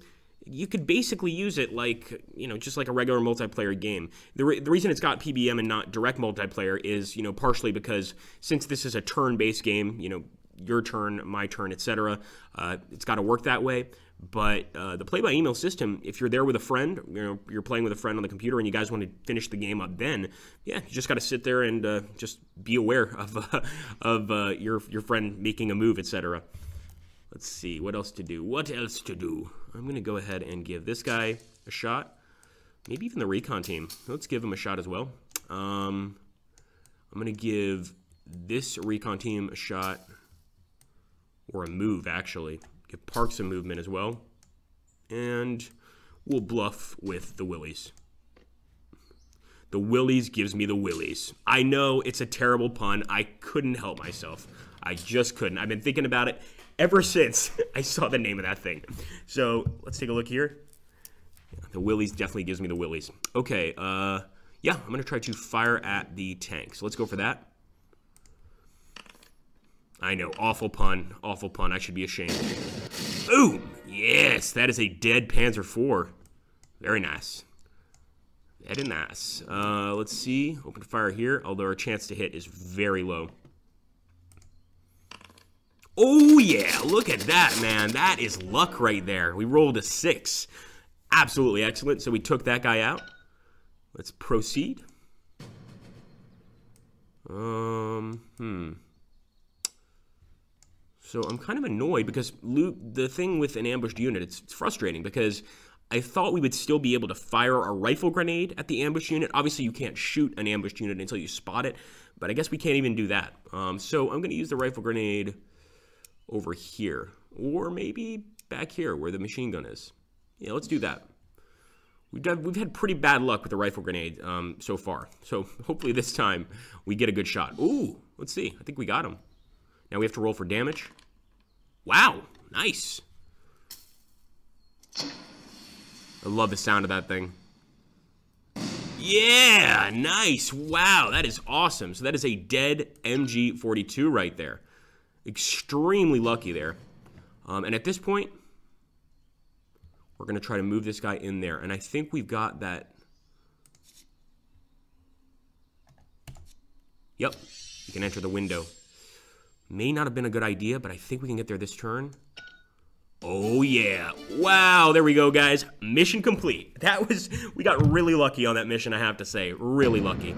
you could basically use it like, you know, just like a regular multiplayer game. The reason it's got PBM and not direct multiplayer is, you know, partially because since this is a turn-based game, you know, your turn, my turn, etc., it's got to work that way. But the play-by-email system, if you're there with a friend, you know, you're playing with a friend on the computer and you guys want to finish the game up then, yeah, you just got to sit there and just be aware of your friend making a move, etc. Let's see, what else to do? What else to do? I'm going to go ahead and give this guy a shot. Maybe even the recon team. Let's give him a shot as well. I'm going to give this recon team a shot, or a move, actually. Give Parks a movement as well. And we'll bluff with the Willies. The Willies gives me the Willies. I know it's a terrible pun. I couldn't help myself. I just couldn't. I've been thinking about it ever since I saw the name of that thing. So let's take a look here. Yeah, the Willies definitely gives me the Willies. Okay, yeah, I'm going to try to fire at the tank. So let's go for that. I know, awful pun, awful pun. I should be ashamed. Boom! Yes, that is a dead Panzer IV. Very nice. Very nice. Let's see. Open fire here, although our chance to hit is very low. Oh, yeah, look at that, man. That is luck right there. We rolled a 6. Absolutely excellent. So we took that guy out. Let's proceed. So I'm kind of annoyed because the thing with an ambushed unit, it's frustrating because I thought we would still be able to fire a rifle grenade at the ambushed unit. Obviously, you can't shoot an ambushed unit until you spot it, but I guess we can't even do that. So I'm going to use the rifle grenade over here, or maybe back here where the machine gun is. Yeah, let's do that. We've had pretty bad luck with the rifle grenade so far, so hopefully this time we get a good shot. Ooh, let's see. I think we got him. Now we have to roll for damage. Wow, nice. I love the sound of that thing. Yeah, nice. Wow, that is awesome. So that is a dead MG42 right there. Extremely lucky there. And at this point, we're going to try to move this guy in there. And I think we've got that. Yep, you can enter the window. May not have been a good idea, but I think we can get there this turn. Oh, yeah. Wow, there we go, guys. Mission complete. We got really lucky on that mission, I have to say. Really lucky.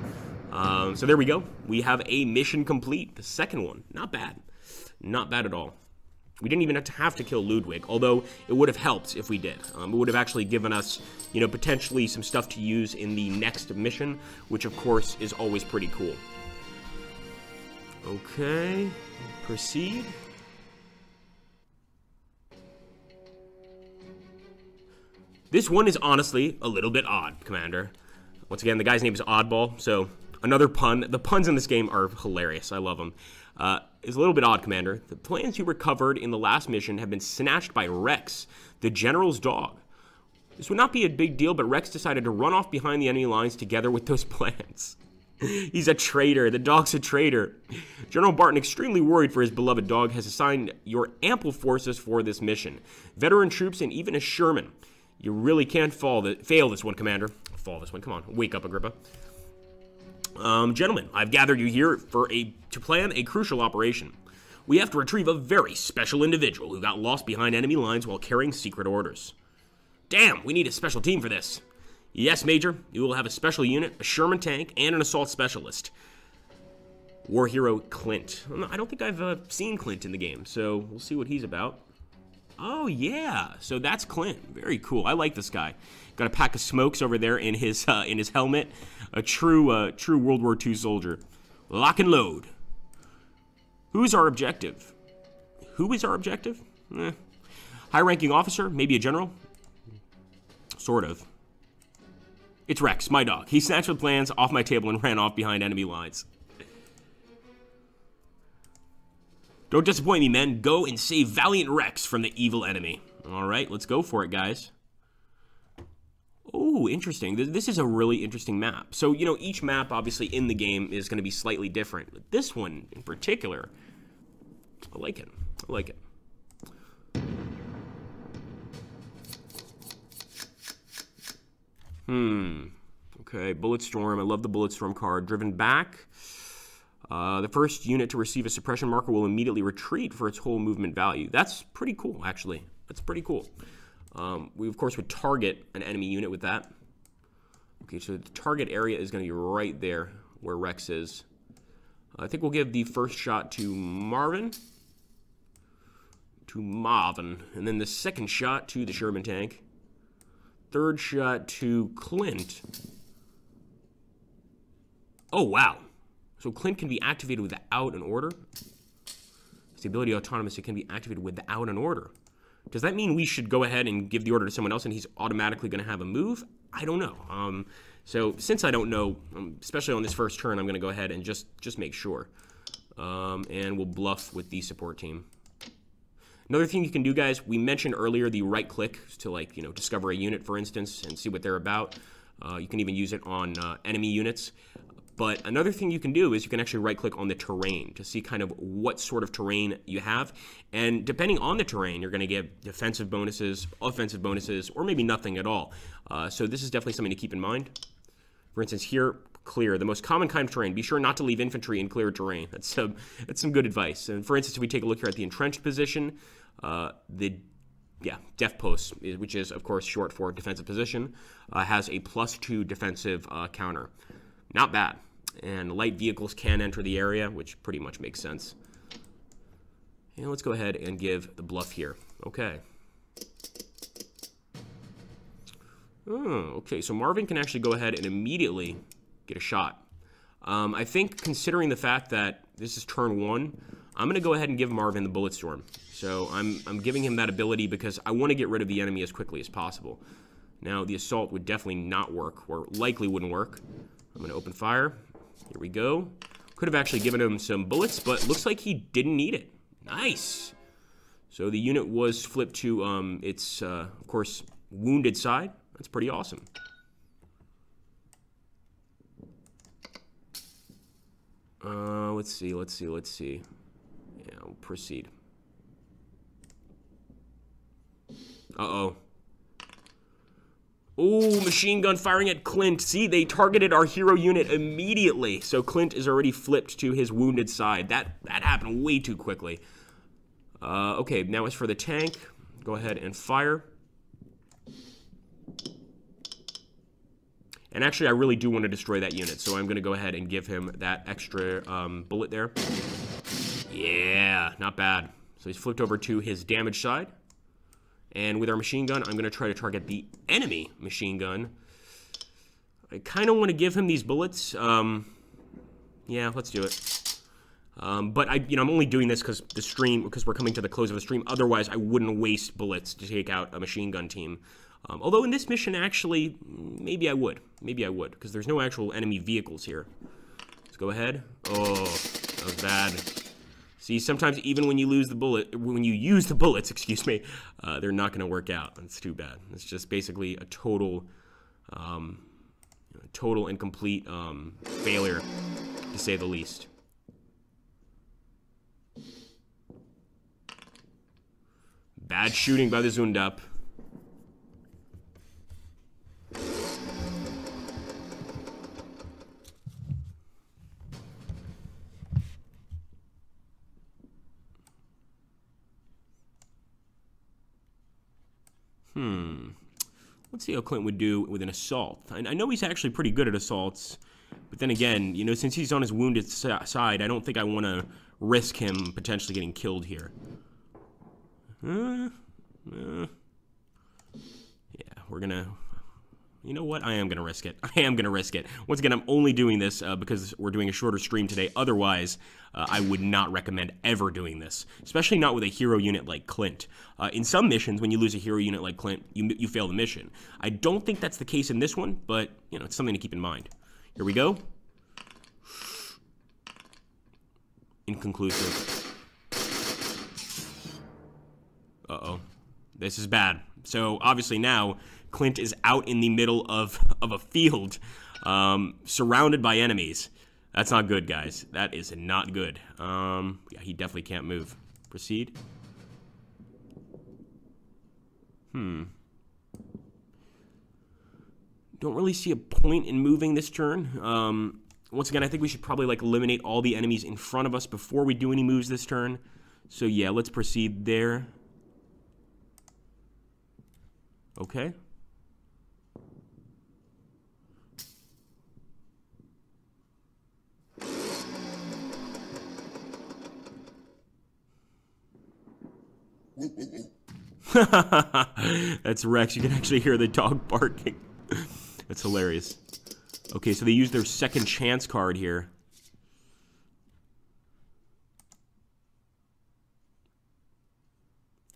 So there we go. We have a mission complete. The second one. Not bad. Not bad at all. We didn't even have to kill Ludwig, although it would have helped if we did. It would have actually given us, you know, potentially some stuff to use in the next mission, which, of course, is always pretty cool. Okay. Proceed. This one is honestly a little bit odd, Commander. Once again, the guy's name is Oddball, so another pun. The puns in this game are hilarious. I love them. It's a little bit odd, Commander. The plans you recovered in the last mission have been snatched by Rex, the General's dog. This would not be a big deal, but Rex decided to run off behind the enemy lines together with those plans. He's a traitor. The dog's a traitor. General Barton, extremely worried for his beloved dog, has assigned your ample forces for this mission. Veteran troops and even a Sherman. You really can't fail this one, Commander. Fall this one. Come on. Wake up, Agrippa. Gentlemen, I've gathered you here to plan a crucial operation. We have to retrieve a very special individual who got lost behind enemy lines while carrying secret orders. Damn, we need a special team for this. Yes, Major, you will have a special unit, a Sherman tank, and an assault specialist. War hero Clint. I don't think I've seen Clint in the game, so we'll see what he's about. Oh, yeah. So that's Clint. Very cool. I like this guy. Got a pack of smokes over there in his helmet. A true World War II soldier. Lock and load. Who's our objective? Who is our objective? High-ranking officer? Maybe a general? Sort of. It's Rex, my dog. He snatched the plans off my table and ran off behind enemy lines. Don't disappoint me, men. Go and save valiant Rex from the evil enemy. All right, let's go for it, guys. Oh, interesting. This is a really interesting map. So, you know, each map, obviously, in the game is going to be slightly different. But this one, in particular, I like it. I like it. Okay, Bulletstorm. I love the Bulletstorm card. Driven back. The first unit to receive a suppression marker will immediately retreat for its whole movement value. That's pretty cool, actually. That's pretty cool. We, of course, would target an enemy unit with that. Okay, so the target area is going to be right there where Rex is. I think we'll give the first shot to Marvin. And then the second shot to the Sherman tank. Third shot to Clint. Oh, wow. So Clint can be activated without an order? It's the ability autonomous. It can be activated without an order. Does that mean we should go ahead and give the order to someone else and he's automatically going to have a move? I don't know. So since I don't know, especially on this first turn, I'm going to go ahead and just make sure. And we'll bluff with the support team. Another thing you can do, guys, we mentioned earlier the right click to, like, you know, discover a unit, for instance, and see what they're about. You can even use it on enemy units. But another thing you can do is you can actually right-click on the terrain to see kind of what sort of terrain you have. And depending on the terrain, you're going to get defensive bonuses, offensive bonuses, or maybe nothing at all. So this is definitely something to keep in mind. For instance, here, clear. The most common kind of terrain. Be sure not to leave infantry in clear terrain. That's some good advice. And for instance, if we take a look here at the entrenched position, def post, which is, of course, short for defensive position, has a +2 defensive counter. Not bad. And light vehicles can enter the area, which pretty much makes sense. And let's go ahead and give the bluff here. Okay. Oh, okay, so Marvin can actually go ahead and immediately get a shot. I think considering the fact that this is turn 1, I'm going to go ahead and give Marvin the Bulletstorm. So I'm giving him that ability because I want to get rid of the enemy as quickly as possible. Now, the assault would definitely not work, or likely wouldn't work. I'm going to open fire. Here we go. Could have actually given him some bullets, but looks like he didn't need it. Nice. So the unit was flipped to its, of course, wounded side. That's pretty awesome. Let's see. Yeah, we'll proceed. Uh-oh. Oh, machine gun firing at Clint. See, they targeted our hero unit immediately. So Clint is already flipped to his wounded side. That happened way too quickly. Okay, now as for the tank, go ahead and fire. And actually, I really do want to destroy that unit, so I'm going to go ahead and give him that extra bullet there. Yeah, not bad. So he's flipped over to his damage side. And with our machine gun, I'm going to try to target the enemy machine gun. I kind of want to give him these bullets. Yeah, let's do it. But I'm only doing this because we're coming to the close of the stream. Otherwise, I wouldn't waste bullets to take out a machine gun team. Although in this mission, actually, maybe I would. Maybe I would, because there's no actual enemy vehicles here. Let's go ahead. Oh, that was bad. See, sometimes even when you use the bullets, excuse me, they're not going to work out. That's too bad. It's just basically a total and complete failure, to say the least. Bad shooting by the Zundap. Let's see how Clint would do with an assault. I know he's actually pretty good at assaults, but then again, since he's on his wounded side, I don't think I want to risk him potentially getting killed here. Yeah, we're gonna... You know what? I am going to risk it. I am going to risk it. Once again, I'm only doing this because we're doing a shorter stream today. Otherwise, I would not recommend ever doing this, especially not with a hero unit like Clint. In some missions, when you lose a hero unit like Clint, you fail the mission. I don't think that's the case in this one, but, it's something to keep in mind. Here we go. Inconclusive. Uh-oh. This is bad. So obviously now Clint is out in the middle of a field, surrounded by enemies. That's not good, guys. That is not good. Yeah, he definitely can't move. Proceed. Don't really see a point in moving this turn. Once again, I think we should probably like eliminate all the enemies in front of us before we do any moves this turn. So yeah, let's proceed there. Okay. That's Rex. You can actually hear the dog barking. That's hilarious. Okay, so they use their second chance card here.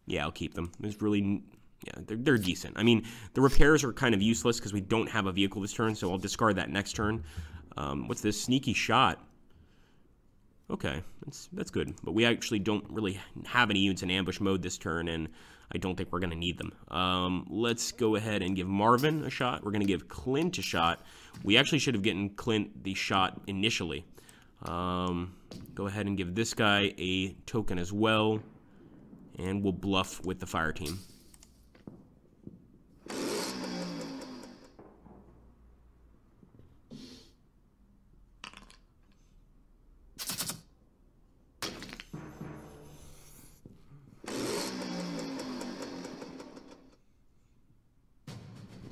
Yeah, I'll keep them. There's really... Yeah, they're decent. I mean, the repairs are kind of useless because we don't have a vehicle this turn, so I'll discard that next turn. What's this? Sneaky shot. Okay, that's good. But we actually don't really have any units in ambush mode this turn, and I don't think we're going to need them. Let's go ahead and give Marvin a shot. We're going to give Clint a shot. We actually should have given Clint the shot initially. Go ahead and give this guy a token as well, and we'll bluff with the fire team.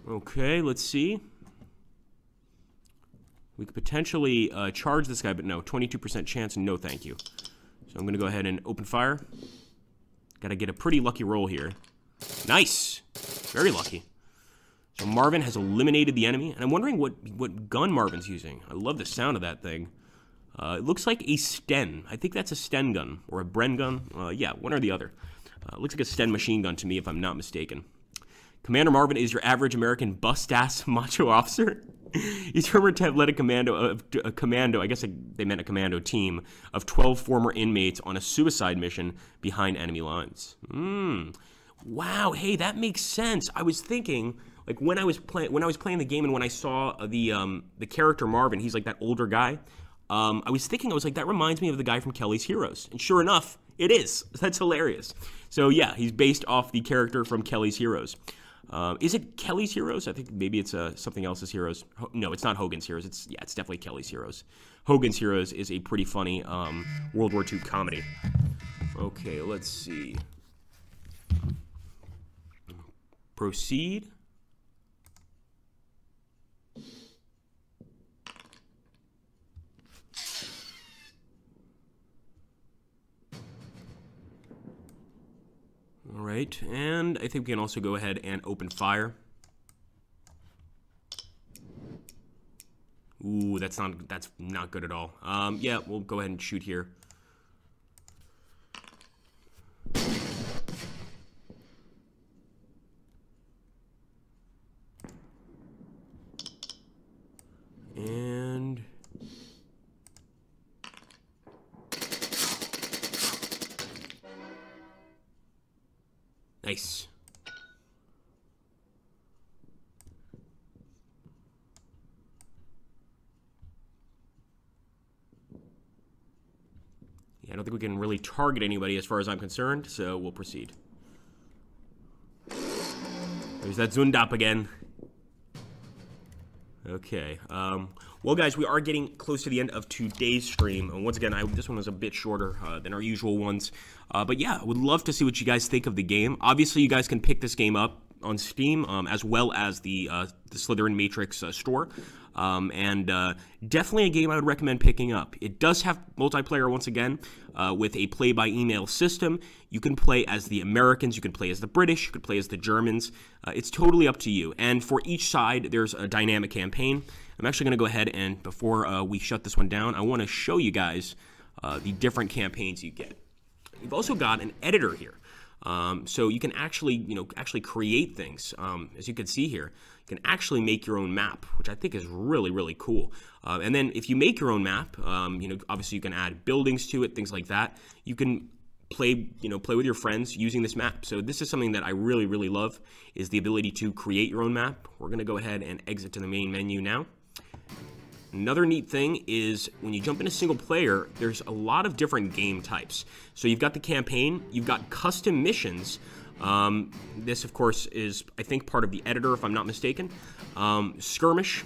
Okay, let's see. We could potentially charge this guy, but no, 22% chance, no thank you. So I'm going to go ahead and open fire. Got to get a pretty lucky roll here. Nice! Very lucky. So Marvin has eliminated the enemy, and I'm wondering what gun Marvin's using. I love the sound of that thing. It looks like a Sten. I think that's a Sten gun, or a Bren gun. Yeah, one or the other. Looks like a Sten machine gun to me, if I'm not mistaken. Commander Marvin is your average American bust-ass macho officer. He's rumored to have led a commando, I guess they meant a commando team, of 12 former inmates on a suicide mission behind enemy lines. Wow, hey, that makes sense. I was thinking, like, when I was playing the game and when I saw the character Marvin, he's like that older guy, I was like, that reminds me of the guy from Kelly's Heroes. And sure enough, it is. That's hilarious. So yeah, he's based off the character from Kelly's Heroes. Is it Kelly's Heroes? I think maybe it's something else's Heroes. No, it's not Hogan's Heroes. It's definitely Kelly's Heroes. Hogan's Heroes is a pretty funny World War II comedy. Okay, let's see. Proceed. All right, and I think we can also go ahead and open fire. Ooh, that's not good at all. Yeah, we'll go ahead and shoot here. And nice. Yeah, I don't think we can really target anybody as far as I'm concerned, so we'll proceed. There's that Zundap again. Okay. Well, guys, we are getting close to the end of today's stream. And once again, this one was a bit shorter than our usual ones. But yeah, I would love to see what you guys think of the game. Obviously, you guys can pick this game up on Steam, as well as the Slytherin Matrix store. Definitely a game I would recommend picking up. It does have multiplayer, once again, with a play-by-email system. You can play as the Americans, you can play as the British, you can play as the Germans. It's totally up to you. And for each side, there's a dynamic campaign. I'm actually going to go ahead and, before we shut this one down, I want to show you guys the different campaigns you get. You've also got an editor here. So you can actually, actually create things. As you can see here, you can actually make your own map, which I think is really, really cool. And then if you make your own map, obviously you can add buildings to it, things like that. You can play with your friends using this map. So this is something that I really, really love, is the ability to create your own map. We're going to go ahead and exit to the main menu now. Another neat thing is when you jump into single player, there's a lot of different game types. So you've got the campaign, you've got custom missions. This, of course, is, I think, part of the editor, if I'm not mistaken. Skirmish,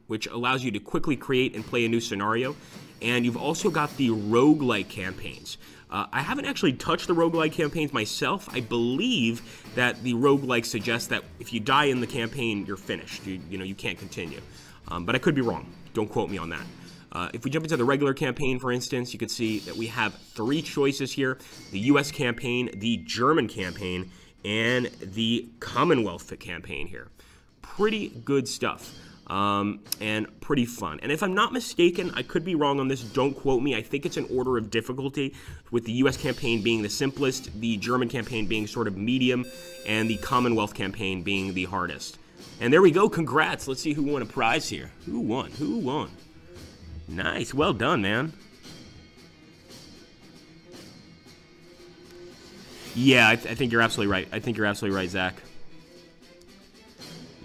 which allows you to quickly create and play a new scenario. And you've also got the roguelike campaigns. I haven't actually touched the roguelike campaigns myself. I believe that the roguelike suggests that if you die in the campaign, you're finished. You can't continue. But I could be wrong. Don't quote me on that. If we jump into the regular campaign, for instance, you can see that we have 3 choices here. The US campaign, the German campaign, and the Commonwealth campaign here. Pretty good stuff. And pretty fun. And if I'm not mistaken, I could be wrong on this, don't quote me, I think it's an order of difficulty, with the US campaign being the simplest, the German campaign being sort of medium, and the Commonwealth campaign being the hardest. And there we go, congrats. Let's see who won a prize here. Who won? Who won? Nice, well done, man. Yeah, I think you're absolutely right. I think you're absolutely right, Zach.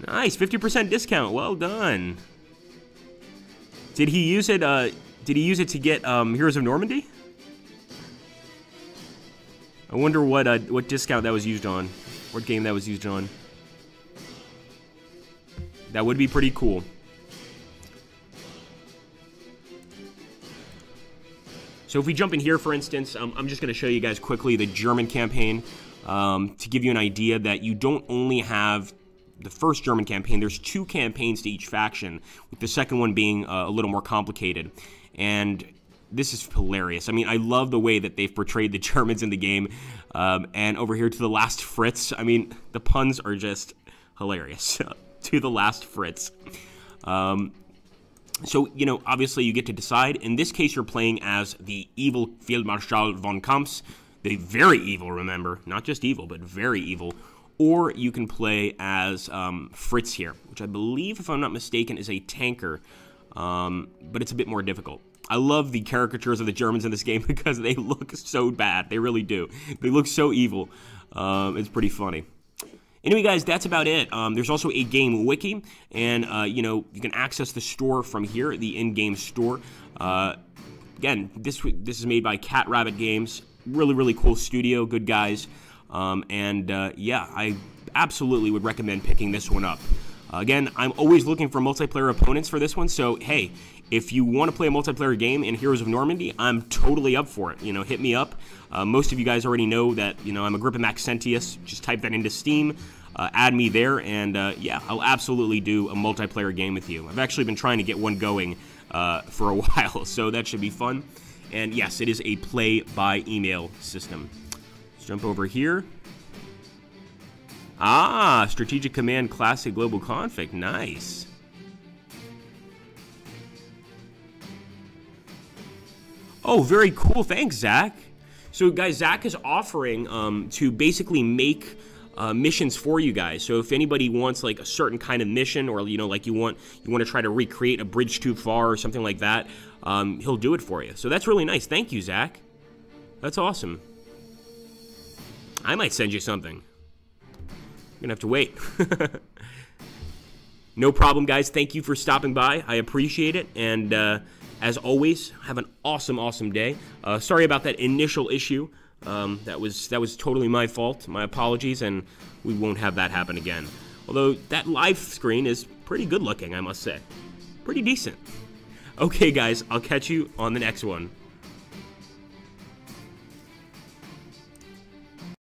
Nice, 50% discount. Well done. Did he use it? Did he use it to get Heroes of Normandie? I wonder what discount that was used on. What game that was used on. That would be pretty cool. So if we jump in here, for instance, I'm just going to show you guys quickly the German campaign to give you an idea that you don't only have the first German campaign. There's 2 campaigns to each faction, with the second one being a little more complicated. And this is hilarious. I mean, I love the way that they've portrayed the Germans in the game. And over here to the last Fritz, I mean, the puns are just hilarious. To the last Fritz. So, obviously you get to decide. In this case, you're playing as the evil Feldmarschall von Kamps. The very evil, remember. Not just evil, but very evil. Or you can play as Fritz here, which I believe, if I'm not mistaken, is a tanker. But it's a bit more difficult. I love the caricatures of the Germans in this game because they look so bad. They really do. They look so evil. It's pretty funny. Anyway, guys, that's about it. There's also a game wiki, and, you can access the store from here, the in-game store. Again, this is made by Cat Rabbit Games. Really, really cool studio, good guys. Yeah, I absolutely would recommend picking this one up. Again, I'm always looking for multiplayer opponents for this one, so, hey, if you want to play a multiplayer game in Heroes of Normandy, I'm totally up for it. Hit me up. Most of you guys already know that, I'm Agrippa Maxentius. Just type that into Steam, add me there, and, yeah, I'll absolutely do a multiplayer game with you. I've actually been trying to get one going for a while, so that should be fun. And, yes, it is a play-by-email system. Let's jump over here. Ah, Strategic Command Classic Global Config. Nice. Oh, very cool. Thanks, Zach. So, guys, Zach is offering to basically make missions for you guys. So, if anybody wants like a certain kind of mission, or like you want to try to recreate a bridge too far or something like that, he'll do it for you. So that's really nice. Thank you, Zach. That's awesome. I might send you something. You're gonna have to wait. No problem, guys. Thank you for stopping by. I appreciate it. And as always, have an awesome, awesome day. Sorry about that initial issue. That was totally my fault. My apologies, and we won't have that happen again. Although that live screen is pretty good looking, I must say. Pretty decent. Okay, guys, I'll catch you on the next one.